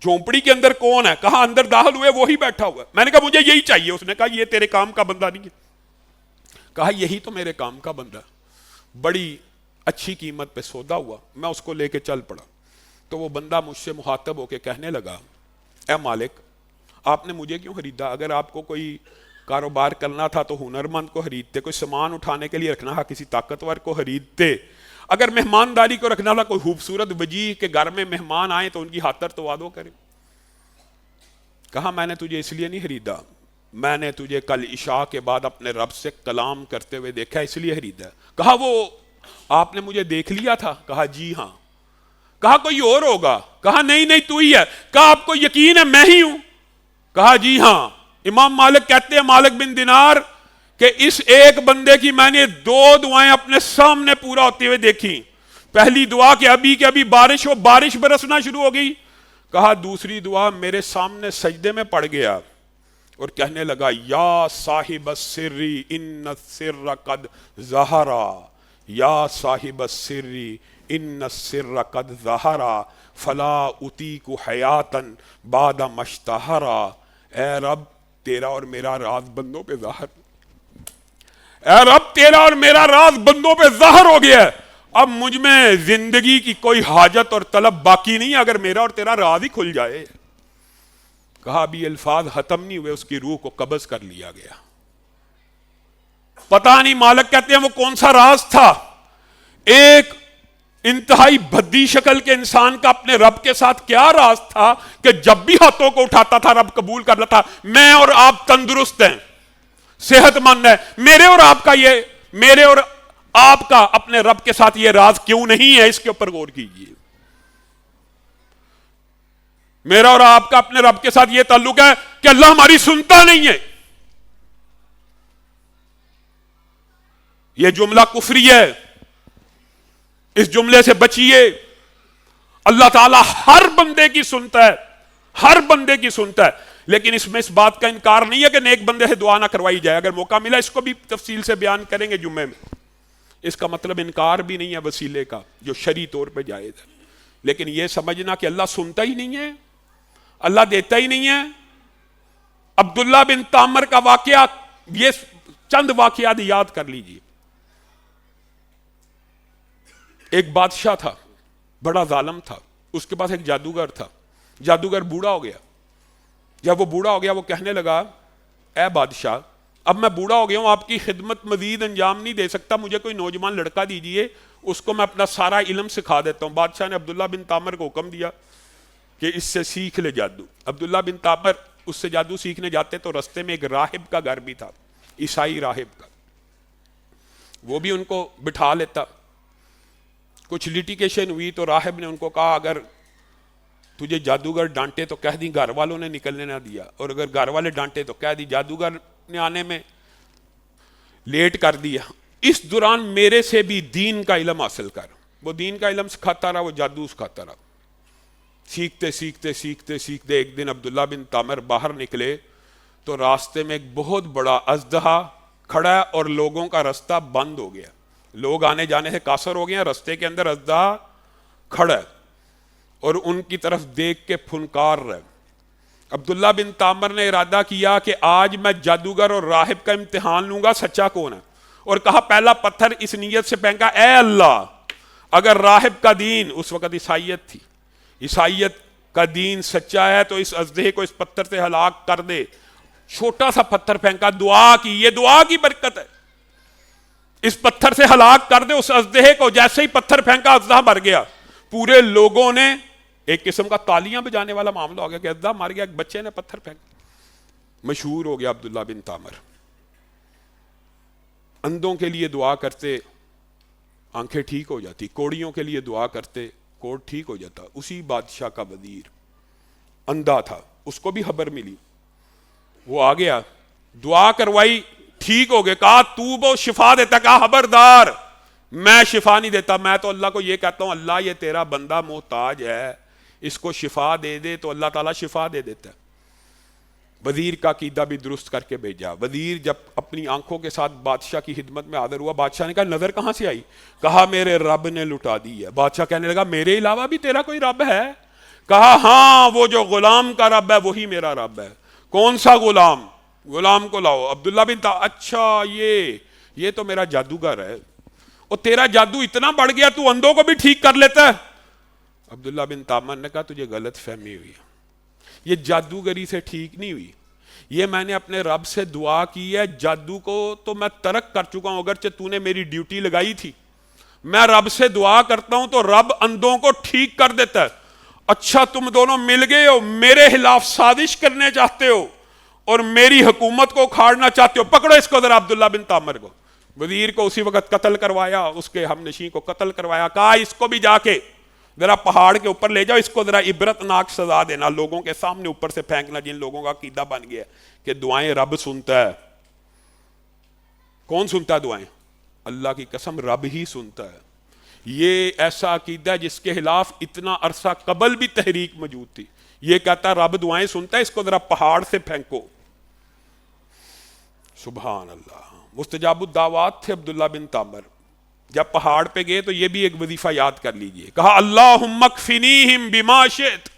جھونپڑی کے اندر کون ہے؟ کہا اندر داخل ہوئے وہی بیٹھا ہوا ہے. میں نے کہا مجھے یہی چاہیے. اس نے کہا یہ تیرے کام کا بندہ نہیں ہے. کہا یہی تو میرے کام کا بندہ. بڑی اچھی قیمت پہ سودا ہوا, میں اس کو لے کے چل پڑا. تو وہ بندہ مجھ سے مخاطب ہو کے کہنے لگا, اے مالک آپ نے مجھے کیوں خریدا؟ اگر آپ کو کوئی کاروبار کرنا تھا تو ہنرمند کو خریدتے, کوئی سامان اٹھانے کے لیے رکھنا تھا کسی طاقتور کو خریدتے, اگر مہمانداری کو رکھنا تھا کوئی خوبصورت وجیح کے گھر میں مہمان آئے تو ان کی خاطر تو وعدو کرے. کہا میں نے تجھے اس لیے نہیں خریدا, میں نے تجھے کل عشاء کے بعد اپنے رب سے کلام کرتے ہوئے دیکھا اس لیے خریدا. کہا وہ آپ نے مجھے دیکھ لیا تھا؟ کہا جی ہاں. کہا کوئی اور ہوگا؟ کہا نہیں تو ہی ہے. کہا آپ کو یقین ہے میں ہی ہوں؟ کہا جی ہاں. امام مالک کہتے ہیں مالک بن دینار کہ اس ایک بندے کی میں نے 2 دعائیں اپنے سامنے پورا ہوتے ہوئے دیکھی. پہلی دعا کہ ابھی کے ابھی بارش ہو, بارش برسنا شروع ہو گئی. کہا دوسری دعا میرے سامنے سجدے میں پڑ گیا اور کہنے لگا یا صاحب السری ان السر قد ظہرا, یا صاحب السری ان السر قد ظہرا فلا اطیق حیاتا بعد مشتہرا. اے رب تیرا اور میرا راز بندوں پہ ظاہر, اے رب تیرا اور میرا راز بندوں پہ ظاہر ہو گیا ہے, اب مجھ میں زندگی کی کوئی حاجت اور طلب باقی نہیں اگر میرا اور تیرا راز ہی کھل جائے. کہا ابھی الفاظ ختم نہیں ہوئے, اس کی روح کو قبض کر لیا گیا. پتہ نہیں مالک کہتے ہیں وہ کون سا راز تھا. ایک انتہائی بھدی شکل کے انسان کا اپنے رب کے ساتھ کیا راز تھا کہ جب بھی ہاتھوں کو اٹھاتا تھا رب قبول کر لیتا. میں اور آپ تندرست ہیں, صحت مند ہیں, میرے اور آپ کا اپنے رب کے ساتھ یہ راز کیوں نہیں ہے؟ اس کے اوپر غور کیجئے. میرا اور آپ کا اپنے رب کے ساتھ یہ تعلق ہے کہ اللہ ہماری سنتا نہیں ہے. یہ جملہ کفری ہے. اس جملے سے بچیے. اللہ تعالیٰ ہر بندے کی سنتا ہے, ہر بندے کی سنتا ہے, لیکن اس میں اس بات کا انکار نہیں ہے کہ نیک بندے سے دعا نہ کروائی جائے. اگر موقع ملا اس کو بھی تفصیل سے بیان کریں گے جمعے میں. اس کا مطلب انکار بھی نہیں ہے وسیلے کا جو شرعی طور پہ جائز ہے, لیکن یہ سمجھنا کہ اللہ سنتا ہی نہیں ہے, اللہ دیتا ہی نہیں ہے. عبداللہ بن تامر کا واقعہ, یہ چند واقعات یاد کر لیجئے. ایک بادشاہ تھا, بڑا ظالم تھا, اس کے پاس ایک جادوگر تھا. جادوگر بوڑھا ہو گیا. جب وہ بوڑھا ہو گیا وہ کہنے لگا, اے بادشاہ اب میں بوڑھا ہو گیا ہوں, آپ کی خدمت مزید انجام نہیں دے سکتا, مجھے کوئی نوجوان لڑکا دیجئے, اس کو میں اپنا سارا علم سکھا دیتا ہوں. بادشاہ نے عبداللہ بن تامر کو حکم دیا کہ اس سے سیکھ لے جادو. عبداللہ بن تامر اس سے جادو سیکھنے جاتے تو رستے میں ایک راہب کا گھر بھی تھا, عیسائی راہب کا, وہ بھی ان کو بٹھا لیتا. کچھ لیٹیگیشن ہوئی تو راہب نے ان کو کہا اگر تجھے جادوگر ڈانٹے تو کہہ دی گھر والوں نے نکلنے نہ دیا, اور اگر گھر والے ڈانٹے تو کہہ دی جادوگر نے آنے میں لیٹ کر دیا, اس دوران میرے سے بھی دین کا علم حاصل کر. وہ دین کا علم سکھاتا رہا, وہ جادو سکھاتا رہا. سیکھتے سیکھتے سیکھتے سیکھتے ایک دن عبداللہ بن تامر باہر نکلے تو راستے میں ایک بہت بڑا اژدہا کھڑا ہے اور لوگوں کا رستہ بند ہو گیا, لوگ آنے جانے سے قاصر ہو گئے ہیں. رستے کے اندر اژدہا کھڑا ہے اور ان کی طرف دیکھ کے پھنکار رہے. عبداللہ بن تامر نے ارادہ کیا کہ آج میں جادوگر اور راہب کا امتحان لوں گا سچا کون ہے, اور کہا پہلا پتھر اس نیت سے پھینکا, اے اللہ اگر راہب کا دین, اس وقت عیسائیت تھی, عیسائیت کا دین سچا ہے تو اس اژدہے کو اس پتھر سے ہلاک کر دے. چھوٹا سا پتھر پھینکا, دعا کی, یہ دعا کی برکت ہے, اس پتھر سے ہلاک کر دے اس اژدہے کو. جیسے ہی پتھر پھینکا اژدہا مر گیا. پورے لوگوں نے ایک قسم کا تالیاں بجانے والا معاملہ ہو گیا کہ اژدہا مر گیا, ایک بچے نے پتھر پھینکا. مشہور ہو گیا عبداللہ بن تامر. اندھوں کے لیے دعا کرتے آنکھیں ٹھیک ہو جاتی, کوڑیوں کے لیے دعا کرتے کوڑ ٹھیک ہو جاتا. اسی بادشاہ کا وزیر اندھا تھا, اس کو بھی خبر ملی, وہ آ گیا, دعا کروائی, ٹھیک ہو گئے. کہا تو وہ شفا دیتا, کہا خبردار میں شفا نہیں دیتا, میں تو اللہ کو یہ کہتا ہوں اللہ یہ تیرا بندہ محتاج ہے, اس کو شفا دے دے, تو اللہ تعالیٰ شفا دے دیتا ہے. وزیر کا عقیدہ بھی درست کر کے بھیجا. وزیر جب اپنی آنکھوں کے ساتھ بادشاہ کی خدمت میں حاضر ہوا, بادشاہ نے کہا نظر کہاں سے آئی؟ کہا میرے رب نے لٹا دی ہے. بادشاہ کہنے لگا میرے علاوہ بھی تیرا کوئی رب ہے؟ کہا ہاں, وہ جو غلام کا رب ہے وہی میرا رب ہے. کون سا غلام؟ غلام کو لاؤ. عبداللہ بن اچھا یہ تو میرا جادوگر ہے, اور تیرا جادو اتنا بڑھ گیا تو اندھوں کو بھی ٹھیک کر لیتا ہے. عبداللہ بن تامر نے کہا تجھے غلط فہمی ہوئی, یہ جادوگری سے ٹھیک نہیں ہوئی, یہ میں نے اپنے رب سے دعا کی ہے. جادو کو تو میں ترک کر چکا ہوں, اگرچہ تو نے میری ڈیوٹی لگائی تھی. میں رب سے دعا کرتا ہوں تو رب اندھوں کو ٹھیک کر دیتا ہے. اچھا تم دونوں مل گئے ہو, میرے خلاف سازش کرنے چاہتے ہو اور میری حکومت کو اکھاڑنا چاہتے ہو, پکڑو اس کو ذرا. عبداللہ بن تامر کو, وزیر کو اسی وقت قتل کروایا, اس کے ہم نشین کو قتل کروایا. کہا اس کو بھی جا کے ذرا پہاڑ کے اوپر لے جاؤ, اس کو ذرا عبرت ناک سزا دینا, لوگوں کے سامنے اوپر سے پھینکنا, جن لوگوں کا عقیدہ بن گیا کہ دعائیں رب سنتا ہے. کون سنتا ہے دعائیں؟ اللہ کی قسم رب ہی سنتا ہے. یہ ایسا عقیدہ ہے جس کے خلاف اتنا عرصہ قبل بھی تحریک موجود تھی. یہ کہتا ہے رب دعائیں سنتا ہے, اس کو ذرا پہاڑ سے پھینکو. سبحان اللہ. مستجاب الدعوات تھے عبداللہ بن تامر. جب پہاڑ پہ گئے تو یہ بھی ایک وظیفہ یاد کر لیجئے. کہا اللہم اکفنیہم بما شئت,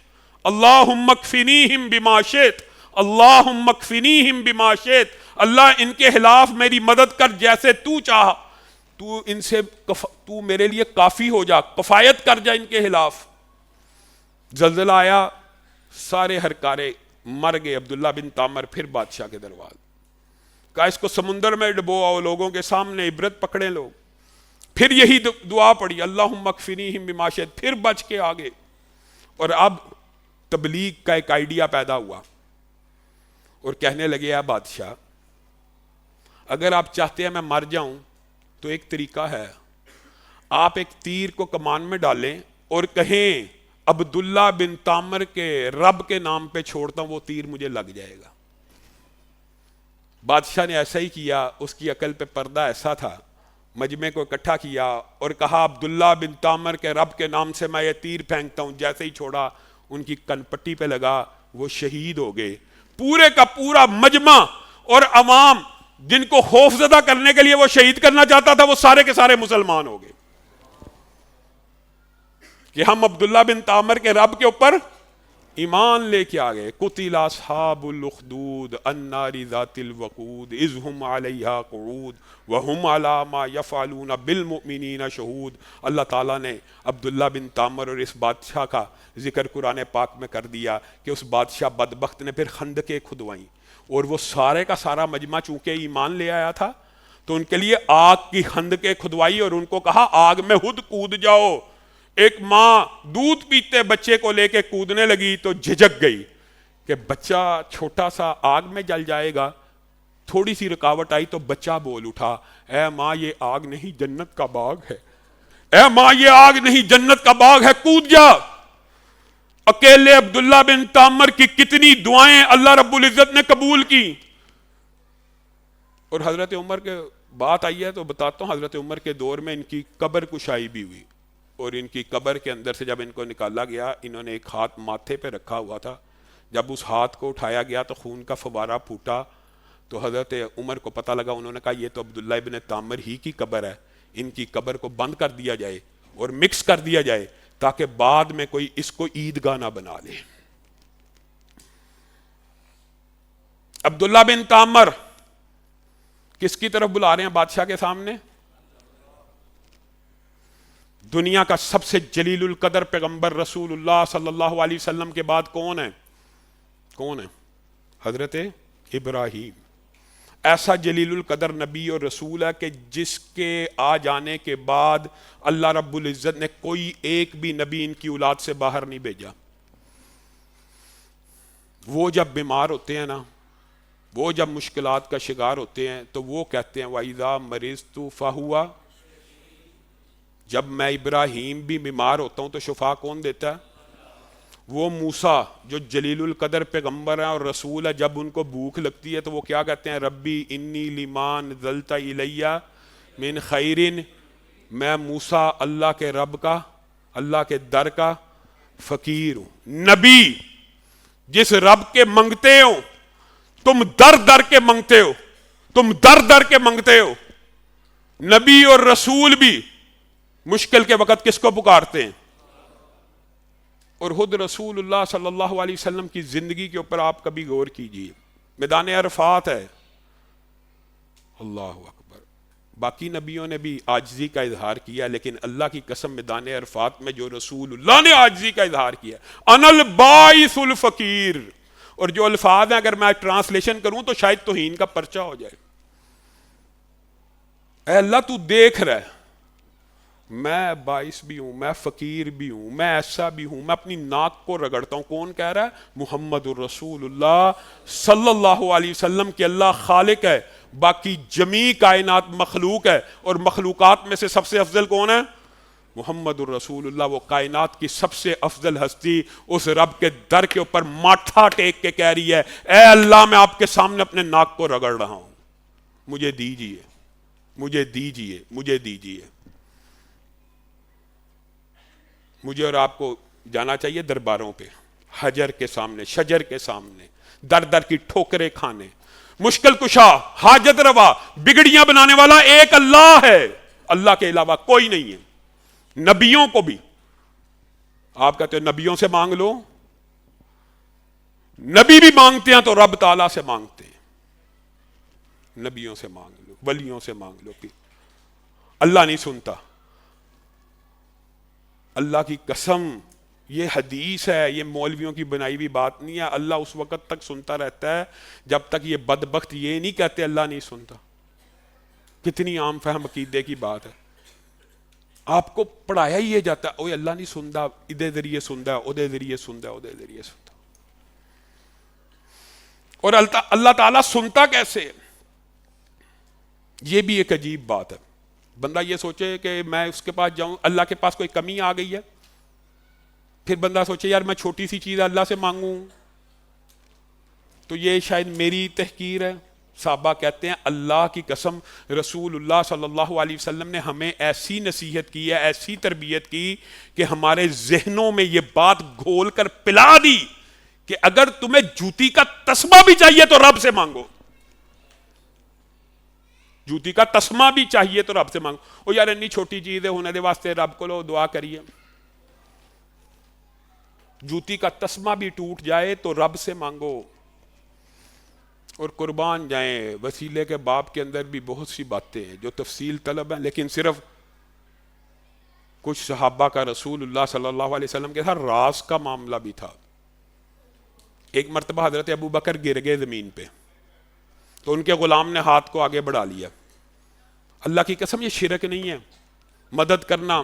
اللہم اکفنیہم بما شئت, اللہم اکفنیہم بما شئت. اللہ ان کے خلاف میری مدد کر جیسے تو چاہا, تو ان سے تو میرے لیے کافی ہو جا, کفایت کر جا ان کے خلاف. زلزلہ آیا, سارے ہرکارے مر گئے. عبداللہ بن تامر پھر بادشاہ کے دربار. کہا اس کو سمندر میں ڈبو آؤ, لوگوں کے سامنے عبرت پکڑے لوگ. پھر یہی دعا پڑی اللہم اکفنیہم بما شئت, پھر بچ کے آگے. اور اب تبلیغ کا ایک آئیڈیا پیدا ہوا اور کہنے لگے اے بادشاہ اگر آپ چاہتے ہیں میں مر جاؤں تو ایک طریقہ ہے, آپ ایک تیر کو کمان میں ڈالیں اور کہیں عبداللہ بن تامر کے رب کے نام پہ چھوڑتا ہوں, وہ تیر مجھے لگ جائے گا. بادشاہ نے ایسا ہی کیا, اس کی عقل پہ پردہ ایسا تھا, مجمع کو اکٹھا کیا اور کہا عبداللہ بن تامر کے رب کے نام سے میں یہ تیر پھینکتا ہوں. جیسے ہی چھوڑا ان کی کن پٹی پہ لگا, وہ شہید ہو گئے. پورے کا پورا مجمع اور عوام جن کو خوف زدہ کرنے کے لیے وہ شہید کرنا چاہتا تھا, وہ سارے کے سارے مسلمان ہو گئے کہ ہم عبداللہ بن تامر کے رب کے اوپر ایمان لے کے آ گئے. قتل اصحاب الاخدود النار ذات الوقود اذ هم علیہا قعود وهم علی ما یفعلون بالمؤمنین شہود. اللہ تعالیٰ نے عبداللہ بن تامر اور اس بادشاہ کا ذکر قرآن پاک میں کر دیا کہ اس بادشاہ بدبخت نے پھر خندقیں کھدوائیں, اور وہ سارے کا سارا مجمع چونکہ ایمان لے آیا تھا تو ان کے لیے آگ کی خندقیں کھدوائی اور ان کو کہا آگ میں خود کود جاؤ. ایک ماں دودھ پیتے بچے کو لے کے کودنے لگی تو جھجک گئی کہ بچہ چھوٹا سا آگ میں جل جائے گا. تھوڑی سی رکاوٹ آئی تو بچہ بول اٹھا, اے ماں یہ آگ نہیں جنت کا باغ ہے, اے ماں یہ آگ نہیں جنت کا باغ ہے, کود جا. اکیلے عبداللہ بن تامر کی کتنی دعائیں اللہ رب العزت نے قبول کی. اور حضرت عمر کے بات آئی ہے تو بتاتا ہوں, حضرت عمر کے دور میں ان کی قبر کشائی بھی ہوئی, اور ان کی قبر کے اندر سے جب ان کو نکالا گیا انہوں نے ایک ہاتھ ماتھے پہ رکھا ہوا تھا. جب اس ہاتھ کو اٹھایا گیا تو خون کا فوارہ پھوٹا تو حضرت عمر کو پتہ لگا. انہوں نے کہا یہ تو عبداللہ ابن تامر ہی کی قبر ہے, ان کی قبر کو بند کر دیا جائے اور مکس کر دیا جائے تاکہ بعد میں کوئی اس کو عیدگاہ نہ بنا لے. عبداللہ بن تامر کس کی طرف بلا رہے ہیں بادشاہ کے سامنے؟ دنیا کا سب سے جلیل القدر پیغمبر رسول اللہ صلی اللہ علیہ وسلم کے بعد کون ہے؟ کون ہے؟ حضرت ابراہیم. ایسا جلیل القدر نبی اور رسول ہے کہ جس کے آ جانے کے بعد اللہ رب العزت نے کوئی ایک بھی نبی ان کی اولاد سے باہر نہیں بھیجا. وہ جب بیمار ہوتے ہیں نا, وہ جب مشکلات کا شکار ہوتے ہیں تو وہ کہتے ہیں وَإِذَا مَرِضْتُ فَهُوَ. جب میں ابراہیم بھی بیمار ہوتا ہوں تو شفا کون دیتا ہے؟ وہ موسیٰ جو جلیل القدر پیغمبر ہیں اور رسول ہے, جب ان کو بھوک لگتی ہے تو وہ کیا کہتے ہیں؟ ربی انی لما نزلت الیہ من خیرن. میں موسیٰ اللہ کے رب کا, اللہ کے در کا فقیر ہوں. نبی جس رب کے منگتے ہو, تم در در کے منگتے ہو, تم در در کے منگتے ہو. نبی اور رسول بھی مشکل کے وقت کس کو پکارتے ہیں؟ اور خود رسول اللہ صلی اللہ علیہ وسلم کی زندگی کے اوپر آپ کبھی غور کیجئے. میدان عرفات ہے, اللہ اکبر. باقی نبیوں نے بھی عاجزی کا اظہار کیا, لیکن اللہ کی قسم میدان عرفات میں جو رسول اللہ نے عاجزی کا اظہار کیا, انا الباعث الفقیر. اور جو الفاظ ہیں اگر میں ٹرانسلیشن کروں تو شاید توہین کا پرچہ ہو جائے. اے اللہ تو دیکھ رہا ہے, میں باعث بھی ہوں, میں فقیر بھی ہوں, میں ایسا بھی ہوں, میں اپنی ناک کو رگڑتا ہوں. کون کہہ رہا ہے؟ محمد الرسول اللہ صلی اللہ علیہ وسلم کہ اللہ خالق ہے, باقی جمیع کائنات مخلوق ہے, اور مخلوقات میں سے سب سے افضل کون ہے؟ محمد الرسول اللہ. وہ کائنات کی سب سے افضل ہستی اس رب کے در کے اوپر ماتھا ٹیک کے کہہ رہی ہے, اے اللہ میں آپ کے سامنے اپنے ناک کو رگڑ رہا ہوں, مجھے دیجیے, مجھے دیجیے, مجھے دیجیے. مجھے اور آپ کو جانا چاہیے درباروں پہ, حجر کے سامنے, شجر کے سامنے, در در کی ٹھوکریں کھانے. مشکل کشا, حاجت روا, بگڑیاں بنانے والا ایک اللہ ہے, اللہ کے علاوہ کوئی نہیں ہے. نبیوں کو بھی آپ کہتے ہیں نبیوں سے مانگ لو, نبی بھی مانگتے ہیں تو رب تعالیٰ سے مانگتے ہیں. نبیوں سے مانگ لو, ولیوں سے مانگ لو, اللہ نہیں سنتا. اللہ کی قسم یہ حدیث ہے, یہ مولویوں کی بنائی ہوئی بات نہیں ہے. اللہ اس وقت تک سنتا رہتا ہے جب تک یہ بدبخت یہ نہیں کہتے اللہ نہیں سنتا. کتنی عام فہم عقیدے کی بات ہے. آپ کو پڑھایا ہی یہ جاتا ہے اوے اللہ نہیں سنتا, ادھر ذریعے سنتا ہے, ادھر ذریعے سنتا ہے, ادھر ذریعے سنتا. اور اللہ تعالیٰ سنتا کیسے؟ یہ بھی ایک عجیب بات ہے. بندہ یہ سوچے کہ میں اس کے پاس جاؤں, اللہ کے پاس کوئی کمی آ گئی ہے, پھر بندہ سوچے یار میں چھوٹی سی چیز اللہ سے مانگوں تو یہ شاید میری تحقیر ہے. صحابہ کہتے ہیں اللہ کی قسم رسول اللہ صلی اللہ علیہ وسلم نے ہمیں ایسی نصیحت کی ہے، ایسی تربیت کی کہ ہمارے ذہنوں میں یہ بات گھول کر پلا دی کہ اگر تمہیں جوتی کا تسمہ بھی چاہیے تو رب سے مانگو، جوتی کا تسمہ بھی چاہیے تو رب سے مانگو۔ او یار اتنی چھوٹی چیز ہے، ہونے دے واسطے رب کو لو دعا کریے۔ جوتی کا تسمہ بھی ٹوٹ جائے تو رب سے مانگو۔ اور قربان جائیں، وسیلے کے باب کے اندر بھی بہت سی باتیں ہیں جو تفصیل طلب ہیں، لیکن صرف کچھ صحابہ کا رسول اللہ صلی اللہ علیہ وسلم کے ساتھ راز کا معاملہ بھی تھا۔ ایک مرتبہ حضرت ابو بکر گر گئے زمین پہ، تو ان کے غلام نے ہاتھ کو آگے بڑھا لیا۔ اللہ کی قسم یہ شرک نہیں ہے، مدد کرنا،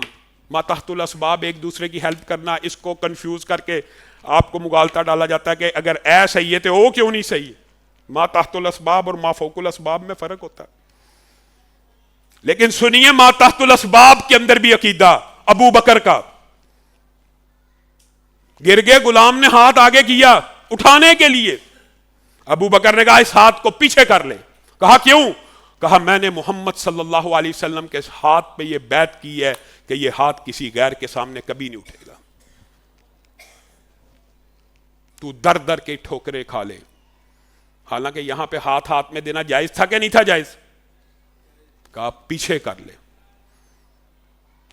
ما تحت الاسباب، ایک دوسرے کی ہیلپ کرنا، اس کو کنفیوز کر کے آپ کو مغالطہ ڈالا جاتا ہے کہ اگر اے صحیح ہے تو او کیوں نہیں صحیح ہے۔ ما تحت الاسباب اور ما فوق الاسباب میں فرق ہوتا ہے۔ لیکن سنیے ما تحت الاسباب کے اندر بھی عقیدہ ابو بکر کا، گر گئے، غلام نے ہاتھ آگے کیا اٹھانے کے لیے، ابو بکر نے کہا اس ہاتھ کو پیچھے کر لے۔ کہا کیوں؟ کہا میں نے محمد صلی اللہ علیہ وسلم کے ہاتھ پہ یہ بیعت کی ہے کہ یہ ہاتھ کسی غیر کے سامنے کبھی نہیں اٹھے گا، تو در در کے ٹھوکرے کھا لے۔ حالانکہ یہاں پہ ہاتھ میں دینا جائز تھا کہ نہیں تھا جائز؟ کہا پیچھے کر لے۔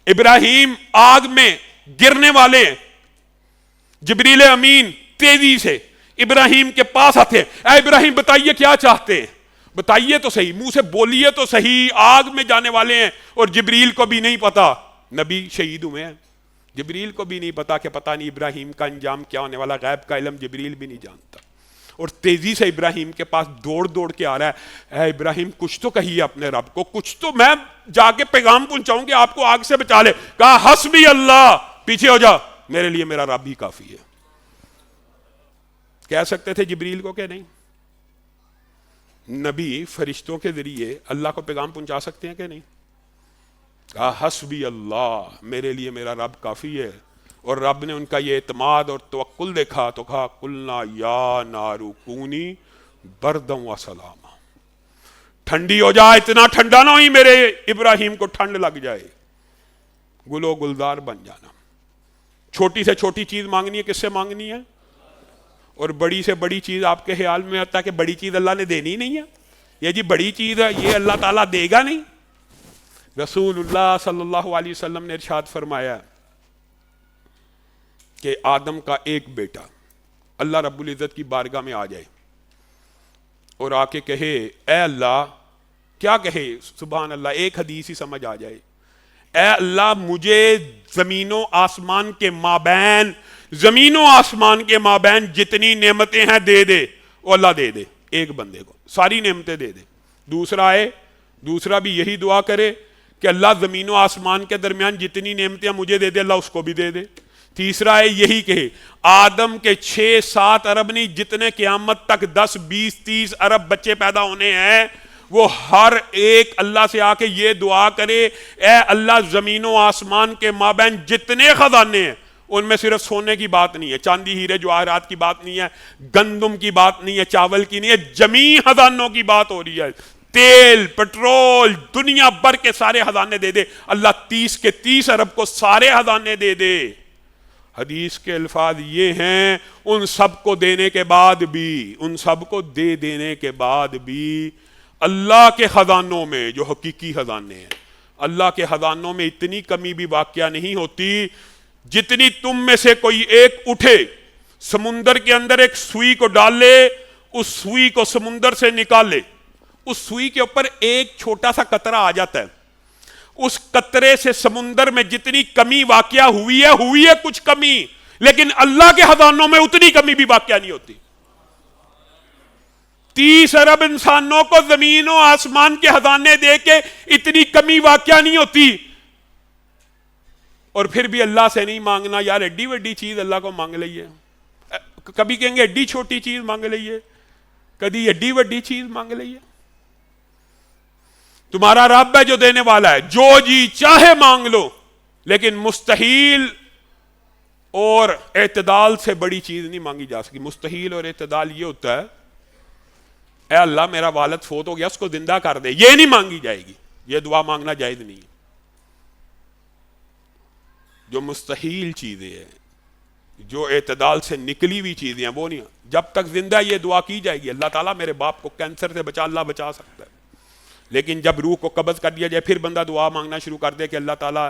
ابراہیم آگ میں گرنے والے ہیں، جبریل امین تیزی سے ابراہیم کے پاس آتے ہیں، اے ابراہیم بتائیے کیا چاہتے ہیں، بتائیے تو صحیح، منہ سے بولیے تو صحیح، آگ میں جانے والے ہیں اور جبریل کو بھی نہیں پتا، نبی شہید ہوئے ہیں، جبریل کو بھی نہیں پتا کہ پتہ نہیں ابراہیم کا انجام کیا ہونے والا، غیب کا علم جبریل بھی نہیں جانتا، اور تیزی سے ابراہیم کے پاس دوڑ دوڑ کے آ رہا ہے، اے ابراہیم کچھ تو کہیے اپنے رب کو، کچھ تو میں جا کے پیغام پہنچاؤں کہ آپ کو آگ سے بچا لے۔ کہا حسبی اللہ، پیچھے ہو جا، میرے لیے میرا رب ہی کافی ہے۔ کہہ سکتے تھے جبریل کو کہ نہیں؟ نبی فرشتوں کے ذریعے اللہ کو پیغام پہنچا سکتے ہیں کہ نہیں؟ کہا حسبی اللہ، میرے لیے میرا رب کافی ہے۔ اور رب نے ان کا یہ اعتماد اور توکل دیکھا تو کہا قلنا یا نار کونی بردا و سلاما، ٹھنڈی ہو جا، اتنا ٹھنڈا نہ ہوئی میرے ابراہیم کو ٹھنڈ لگ جائے، گلو گلدار بن جانا۔ چھوٹی سے چھوٹی چیز مانگنی ہے، کس سے مانگنی ہے؟ اور بڑی سے بڑی چیز آپ کے خیال میں آتا ہے کہ بڑی چیز اللہ نے دینی نہیں ہے، یہ جی بڑی چیز ہے یہ اللہ تعالیٰ دے گا نہیں۔ رسول اللہ صلی اللہ علیہ وسلم نے ارشاد فرمایا کہ آدم کا ایک بیٹا اللہ رب العزت کی بارگاہ میں آ جائے اور آ کے کہے اے اللہ، کیا کہے؟ سبحان اللہ، ایک حدیث ہی سمجھ آ جائے، اے اللہ مجھے زمین و آسمان کے مابین، زمین و آسمان کے مابین جتنی نعمتیں ہیں دے دے، وہ اللہ دے دے ایک بندے کو، ساری نعمتیں دے دے۔ دوسرا ہے، دوسرا بھی یہی دعا کرے کہ اللہ زمین و آسمان کے درمیان جتنی نعمتیں مجھے دے دے، اللہ اس کو بھی دے دے۔ تیسرا ہے یہی کہے آدم کے 6-7 ارب نہیں، جتنے قیامت تک 10-20-30 ارب بچے پیدا ہونے ہیں، وہ ہر ایک اللہ سے آ کے یہ دعا کرے اے اللہ زمین و آسمان کے مابین جتنے خزانے ہیں، ان میں صرف سونے کی بات نہیں ہے، چاندی ہیرے جواہرات کی بات نہیں ہے، گندم کی بات نہیں ہے، چاول کی نہیں ہے، جمیع خزانوں کی بات ہو رہی ہے، تیل، پٹرول، دنیا بھر کے سارے خزانے دے دے، اللہ 30 کے 30 ارب کو سارے خزانے دے دے۔ حدیث کے الفاظ یہ ہیں ان سب کو دینے کے بعد بھی، ان سب کو دے دینے کے بعد بھی اللہ کے خزانوں میں جو حقیقی خزانے ہیں، اللہ کے خزانوں میں اتنی کمی بھی واقعہ نہیں ہوتی جتنی تم میں سے کوئی ایک اٹھے، سمندر کے اندر ایک سوئی کو ڈال لے، اس سوئی کو سمندر سے نکال لے، اس سوئی کے اوپر ایک چھوٹا سا قطرہ آ جاتا ہے، اس قطرے سے سمندر میں جتنی کمی واقعہ ہوئی ہے کچھ کمی، لیکن اللہ کے خزانوں میں اتنی کمی بھی واقعہ نہیں ہوتی۔ 30 ارب انسانوں کو زمین و آسمان کے خزانے دے کے اتنی کمی واقعہ نہیں ہوتی، اور پھر بھی اللہ سے نہیں مانگنا۔ یار ایڈی وڈی چیز اللہ کو مانگ لئیے، کبھی کہیں گے ایڈی چھوٹی چیز مانگ لئیے، کبھی ایڈی وڈی چیز مانگ لئیے۔ تمہارا رب ہے جو دینے والا ہے، جو جی چاہے مانگ لو، لیکن مستحیل اور اعتدال سے بڑی چیز نہیں مانگی جا سکتی۔ مستحیل اور اعتدال یہ ہوتا ہے اے اللہ میرا والد فوت ہو گیا اس کو زندہ کر دے، یہ نہیں مانگی جائے گی، یہ دعا مانگنا جائز نہیں ہے۔ جو مستحیل چیزیں ہیں، جو اعتدال سے نکلی ہوئی چیزیں ہیں، وہ نہیں، جب تک زندہ یہ دعا کی جائے گی اللہ تعالیٰ میرے باپ کو کینسر سے بچا، اللہ بچا سکتا ہے، لیکن جب روح کو قبض کر دیا جائے پھر بندہ دعا مانگنا شروع کر دے کہ اللہ تعالیٰ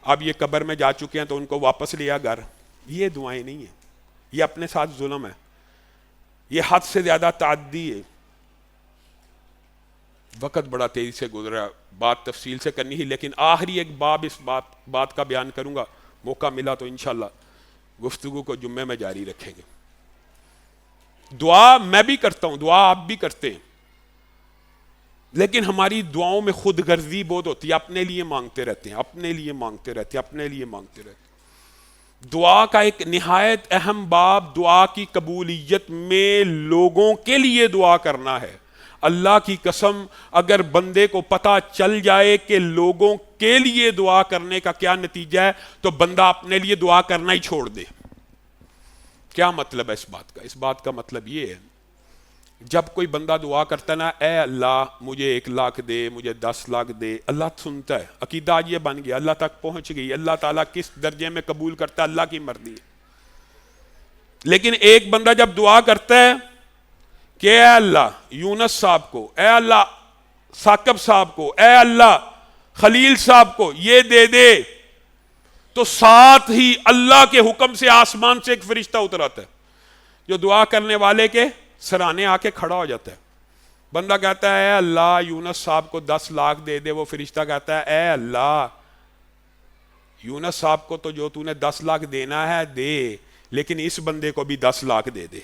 اب یہ قبر میں جا چکے ہیں تو ان کو واپس لیا گھر، یہ دعائیں نہیں ہیں، یہ اپنے ساتھ ظلم ہے، یہ حد سے زیادہ تعدی ہے۔ وقت بڑا تیزی سے گزرا، بات تفصیل سے کرنی ہی، لیکن آخری ایک باب اس بات کا بیان کروں گا، موقع ملا تو انشاءاللہ گفتگو کو جمعے میں جاری رکھیں گے۔ دعا میں بھی کرتا ہوں، دعا آپ بھی کرتے ہیں، لیکن ہماری دعاؤں میں خود غرضی بہت ہوتی ہے، اپنے لیے مانگتے رہتے ہیں، اپنے لیے مانگتے رہتے ہیں، اپنے لیے مانگتے رہتے ہیں۔ دعا کا ایک نہایت اہم باب دعا کی قبولیت میں لوگوں کے لیے دعا کرنا ہے۔ اللہ کی قسم اگر بندے کو پتہ چل جائے کہ لوگوں کے لیے دعا کرنے کا کیا نتیجہ ہے تو بندہ اپنے لیے دعا کرنا ہی چھوڑ دے۔ کیا مطلب ہے اس بات کا؟ اس بات کا مطلب یہ ہے جب کوئی بندہ دعا کرتا ہے نا، اے اللہ مجھے 1 لاکھ دے، مجھے 10 لاکھ دے، اللہ سنتا ہے، عقیدہ یہ بن گیا، اللہ تک پہنچ گئی، اللہ تعالیٰ کس درجے میں قبول کرتا ہے اللہ کی مرضی ہے۔ لیکن ایک بندہ جب دعا کرتا ہے کہ اے اللہ یونس صاحب کو، اے اللہ ثاقب صاحب کو، اے اللہ خلیل صاحب کو یہ دے دے، تو ساتھ ہی اللہ کے حکم سے آسمان سے ایک فرشتہ اتر آتا ہے جو دعا کرنے والے کے سرانے آ کے کھڑا ہو جاتا ہے۔ بندہ کہتا ہے اے اللہ یونس صاحب کو 10 لاکھ دے دے، وہ فرشتہ کہتا ہے اے اللہ یونس صاحب کو تو جو تو نے 10 لاکھ دینا ہے دے، لیکن اس بندے کو بھی 10 لاکھ دے دے۔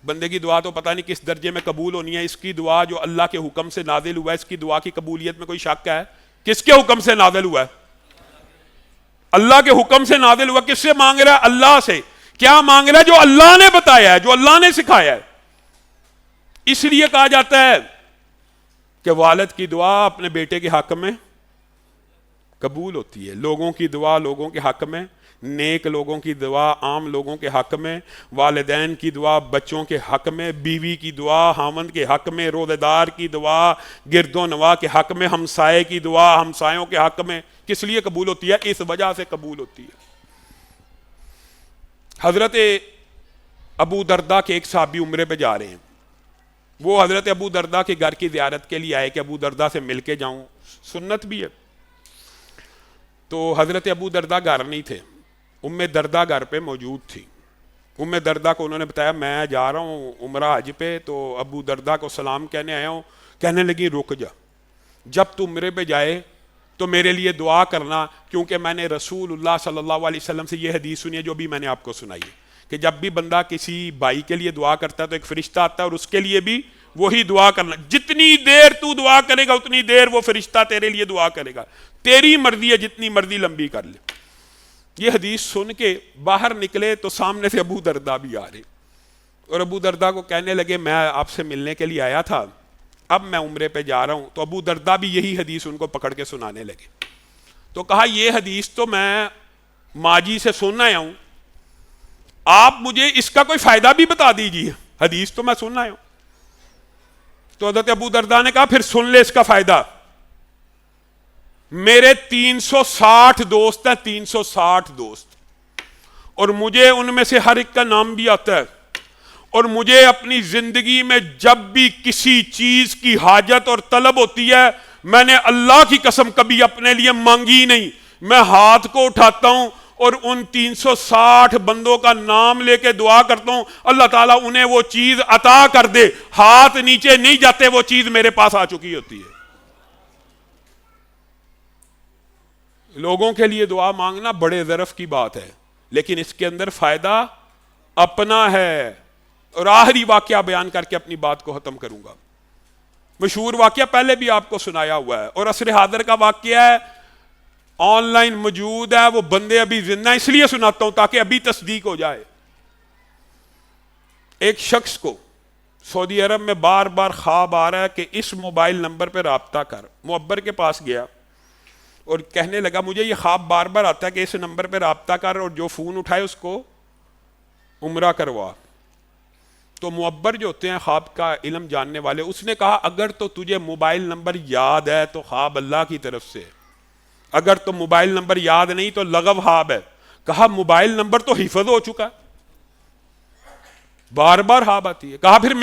بندے کی دعا تو پتہ نہیں کس درجے میں قبول ہونی ہے، اس کی دعا جو اللہ کے حکم سے نازل ہوا ہے، اس کی دعا کی قبولیت میں کوئی شک ہے؟ کس کے حکم سے نازل ہوا ہے؟ اللہ کے حکم سے نازل ہوا۔ کس سے مانگ رہا ہے؟ اللہ سے۔ کیا مانگ رہا ہے؟ جو اللہ نے بتایا ہے، جو اللہ نے سکھایا ہے۔ اس لیے کہا جاتا ہے کہ والد کی دعا اپنے بیٹے کے حق میں قبول ہوتی ہے، لوگوں کی دعا لوگوں کے حق میں، نیک لوگوں کی دعا عام لوگوں کے حق میں، والدین کی دعا بچوں کے حق میں، بیوی کی دعا خاوند کے حق میں، روزہ دار کی دعا گرد و نواح کے حق میں، ہمسائے کی دعا ہمسایوں کے حق میں۔ کس لیے قبول ہوتی ہے؟ اس وجہ سے قبول ہوتی ہے۔ حضرت ابو درداء کے ایک صحابی عمرے پہ جا رہے ہیں، وہ حضرت ابو درداء کے گھر کی زیارت کے لیے آئے کہ ابو درداء سے مل کے جاؤں، سنت بھی ہے۔ تو حضرت ابو درداء گھر نہیں تھے، ام درداء گھر پہ موجود تھی۔ ام درداء کو انہوں نے بتایا میں جا رہا ہوں عمرہ حج پہ، تو ابو درداء کو سلام کہنے آیا ہوں۔ کہنے لگی رک جا، جب تو عمرے پہ جائے تو میرے لیے دعا کرنا، کیونکہ میں نے رسول اللہ صلی اللہ علیہ وسلم سے یہ حدیث سنی ہے جو بھی میں نے آپ کو سنائی ہے کہ جب بھی بندہ کسی بھائی کے لیے دعا کرتا ہے تو ایک فرشتہ آتا ہے اور اس کے لیے بھی وہی دعا کرنا، جتنی دیر تو دعا کرے گا اتنی دیر وہ فرشتہ تیرے لیے دعا کرے گا، تیری مرضی ہے جتنی مرضی لمبی کر لے۔ یہ حدیث سن کے باہر نکلے تو سامنے سے ابو درداء بھی آ رہے، اور ابو درداء کو کہنے لگے میں آپ سے ملنے کے لیے آیا تھا، اب میں عمرے پہ جا رہا ہوں۔ تو ابو درداء بھی یہی حدیث ان کو پکڑ کے سنانے لگے۔ تو کہا یہ حدیث تو میں ماجی سے سننا آیا ہوں، آپ مجھے اس کا کوئی فائدہ بھی بتا دیجیے، حدیث تو میں سننا آیا ہوں۔ تو حضرت ابو درداء نے کہا پھر سن لے اس کا فائدہ، میرے 360 دوست ہیں، 360 دوست، اور مجھے ان میں سے ہر ایک کا نام بھی آتا ہے، اور مجھے اپنی زندگی میں جب بھی کسی چیز کی حاجت اور طلب ہوتی ہے میں نے اللہ کی قسم کبھی اپنے لیے مانگی نہیں، میں ہاتھ کو اٹھاتا ہوں اور ان 360 بندوں کا نام لے کے دعا کرتا ہوں اللہ تعالیٰ انہیں وہ چیز عطا کر دے، ہاتھ نیچے نہیں جاتے، وہ چیز میرے پاس آ چکی ہوتی ہے۔ لوگوں کے لیے دعا مانگنا بڑے ظرف کی بات ہے، لیکن اس کے اندر فائدہ اپنا ہے۔ اور آخری واقعہ بیان کر کے اپنی بات کو ختم کروں گا، مشہور واقعہ پہلے بھی آپ کو سنایا ہوا ہے اور عصر حاضر کا واقعہ ہے، آن لائن موجود ہے، وہ بندے ابھی زندہ، اس لیے سناتا ہوں تاکہ ابھی تصدیق ہو جائے۔ ایک شخص کو سعودی عرب میں بار بار خواب آ رہا ہے کہ اس موبائل نمبر پہ رابطہ کر، معبر کے پاس گیا اور کہنے لگا مجھے یہ خواب بار بار آتا ہے کہ اس نمبر پہ رابطہ کر اور جو فون اٹھائے اس کو عمرہ کروا۔ تو معبر جو ہوتے ہیں خواب کا علم جاننے والے، اس نے کہا اگر تو تجھے موبائل نمبر یاد ہے تو خواب اللہ کی طرف سے، اگر تو موبائل نمبر یاد نہیں تو لغو خواب ہے۔ کہا موبائل نمبر تو حفظ ہو چکا، بار بار خواب آتی ہے۔ کہا پھر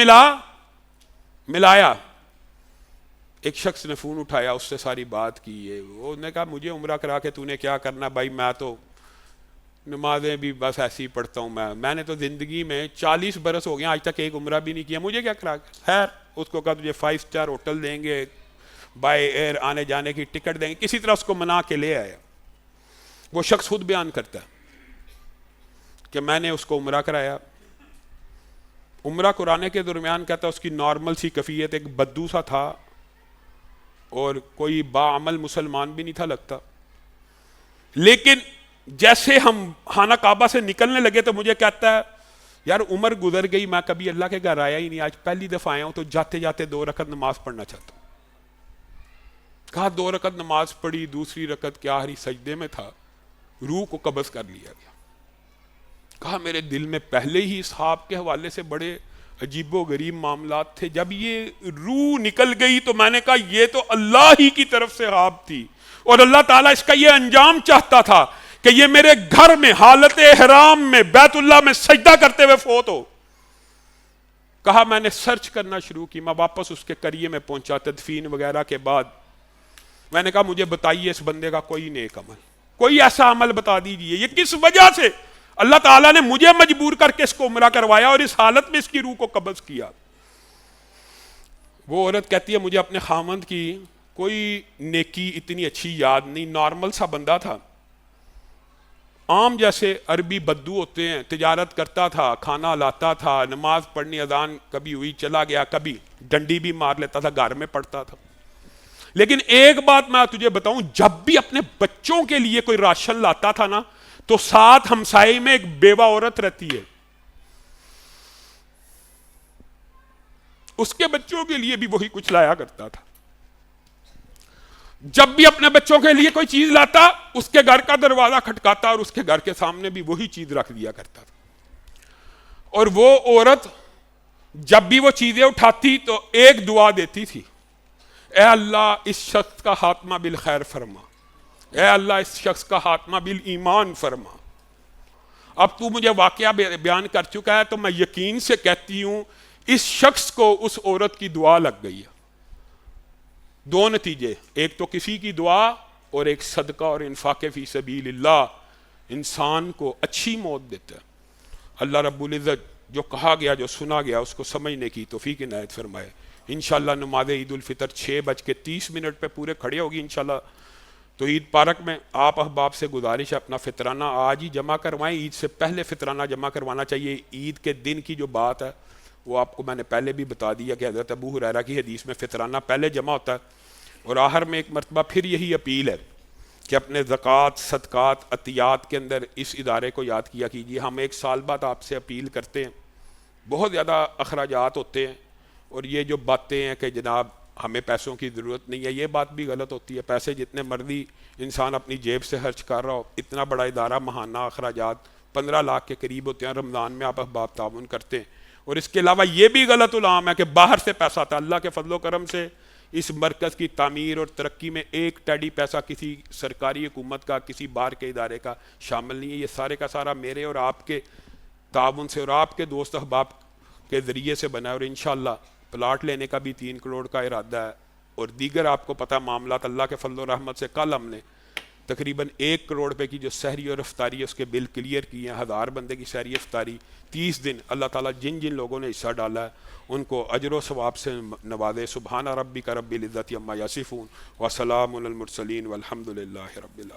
ملایا، ایک شخص نے فون اٹھایا، اس سے ساری بات کی ہے، وہ نے کہا مجھے عمرہ کرا کے تو نے کیا کرنا بھائی، میں تو نمازیں بھی بس ایسی ہی پڑھتا ہوں، میں نے تو زندگی میں 40 برس ہو گیا آج تک ایک عمرہ بھی نہیں کیا، مجھے کیا کرا کے۔ خیر اس کو کہا تجھے 5 اسٹار ہوٹل دیں گے، بائی ایئر آنے جانے کی ٹکٹ دیں گے، کسی طرح اس کو منا کے لے آیا۔ وہ شخص خود بیان کرتا ہے کہ میں نے اس کو عمرہ کرایا، عمرہ کرانے کے درمیان کہتا ہے اس کی نارمل سی کیفیت، ایک بدو سا تھا اور کوئی باعمل مسلمان بھی نہیں تھا لگتا، لیکن جیسے ہم خانہ کعبہ سے نکلنے لگے تو مجھے کہتا ہے یار عمر گزر گئی، میں کبھی اللہ کے گھر آیا ہی نہیں، آج پہلی دفعہ آیا ہوں تو جاتے جاتے 2 رکعت نماز پڑھنا چاہتا ہوں۔ کہا 2 رکعت نماز پڑھی، دوسری رکعت کے آخری سجدے میں تھا، روح کو قبض کر لیا گیا۔ کہا میرے دل میں پہلے ہی اس خواب کے حوالے سے بڑے عجیب و غریب معاملات تھے، جب یہ روح نکل گئی تو میں نے کہا یہ تو اللہ ہی کی طرف سے خواب تھی، اور اللہ تعالیٰ اس کا یہ انجام چاہتا تھا کہ یہ میرے گھر میں حالت احرام میں بیت اللہ میں سجدہ کرتے ہوئے فوت ہو۔ کہا میں نے سرچ کرنا شروع کی، میں واپس اس کے قریے میں پہنچا تدفین وغیرہ کے بعد، میں نے کہا مجھے بتائیے اس بندے کا کوئی نیک عمل، کوئی ایسا عمل بتا دیجئے، یہ کس وجہ سے اللہ تعالیٰ نے مجھے مجبور کر کے اس کو عمرہ کروایا اور اس حالت میں اس کی روح کو قبض کیا۔ وہ عورت کہتی ہے مجھے اپنے خامند کی کوئی نیکی اتنی اچھی یاد نہیں، نارمل سا بندہ تھا، عام جیسے عربی بدو ہوتے ہیں، تجارت کرتا تھا، کھانا لاتا تھا، نماز پڑھنی اذان کبھی ہوئی چلا گیا، کبھی ڈنڈی بھی مار لیتا تھا، گھر میں پڑھتا تھا۔ لیکن ایک بات میں تجھے بتاؤں، جب بھی اپنے بچوں کے لیے کوئی راشن لاتا تھا نا تو ساتھ ہمسائے میں ایک بیوہ عورت رہتی ہے، اس کے بچوں کے لیے بھی وہی کچھ لایا کرتا تھا۔ جب بھی اپنے بچوں کے لیے کوئی چیز لاتا اس کے گھر کا دروازہ کھٹکاتا اور اس کے گھر کے سامنے بھی وہی چیز رکھ دیا کرتا تھا۔ اور وہ عورت جب بھی وہ چیزیں اٹھاتی تو ایک دعا دیتی تھی، اے اللہ اس شخص کا خاتمہ بالخیر فرما، اے اللہ اس شخص کا خاتمہ بالایمان فرما۔ اب تو مجھے واقعہ بیان کر چکا ہے تو میں یقین سے کہتی ہوں اس شخص کو اس عورت کی دعا لگ گئی ہے۔ 2 نتیجے، ایک تو کسی کی دعا اور ایک صدقہ اور انفاق فی سبیل اللہ انسان کو اچھی موت دیتا ہے۔ اللہ رب العزت جو کہا گیا جو سنا گیا اس کو سمجھنے کی توفیق عنایت فرمائے۔ انشاءاللہ نماز عید الفطر 6:30 پہ پورے کھڑے ہوگی انشاءاللہ، تو عید پارک میں آپ احباب سے گزارش ہے اپنا فطرانہ آج ہی جمع کروائیں، عید سے پہلے فطرانہ جمع کروانا چاہیے۔ عید کے دن کی جو بات ہے وہ آپ کو میں نے پہلے بھی بتا دیا کہ حضرت ابو ہریرہ کی حدیث میں فطرانہ پہلے جمع ہوتا ہے، اور آخر میں ایک مرتبہ پھر یہی اپیل ہے کہ اپنے زکوٰۃ صدقات عطیات کے اندر اس ادارے کو یاد کیا کیجیے۔ ہم 1 سال بعد آپ سے اپیل کرتے ہیں، بہت زیادہ اخراجات ہوتے ہیں، اور یہ جو باتیں ہیں کہ جناب ہمیں پیسوں کی ضرورت نہیں ہے، یہ بات بھی غلط ہوتی ہے۔ پیسے جتنے مرضی انسان اپنی جیب سے خرچ کر رہا ہو، اتنا بڑا ادارہ ماہانہ اخراجات 15 لاکھ کے قریب ہوتے ہیں، رمضان میں آپ احباب تعاون کرتے ہیں۔ اور اس کے علاوہ یہ بھی غلط العام ہے کہ باہر سے پیسہ آتا ہے، اللہ کے فضل و کرم سے اس مرکز کی تعمیر اور ترقی میں ایک ٹیڈی پیسہ کسی سرکاری حکومت کا کسی باہر کے ادارے کا شامل نہیں ہے، یہ سارے کا سارا میرے اور آپ کے تعاون سے اور آپ کے دوست احباب کے ذریعے سے بنا ہے، اور انشاءاللہ پلاٹ لینے کا بھی 3 کروڑ کا ارادہ ہے، اور دیگر آپ کو پتہ معاملات اللہ کے فضل و رحمت سے کل ہم نے تقریباً 1 کروڑ روپے کی جو سحری اور افطاری ہے اس کے بل کلیئر کیے ہیں، 1000 بندے کی سحری افطاری 30 دن اللہ تعالیٰ جن جن لوگوں نے حصہ ڈالا ہے ان کو اجر و ثواب سے نوازے۔ سبحان ربک رب العزت عما یصفون وسلام علی المرسلین والحمد للہ رب العالمین۔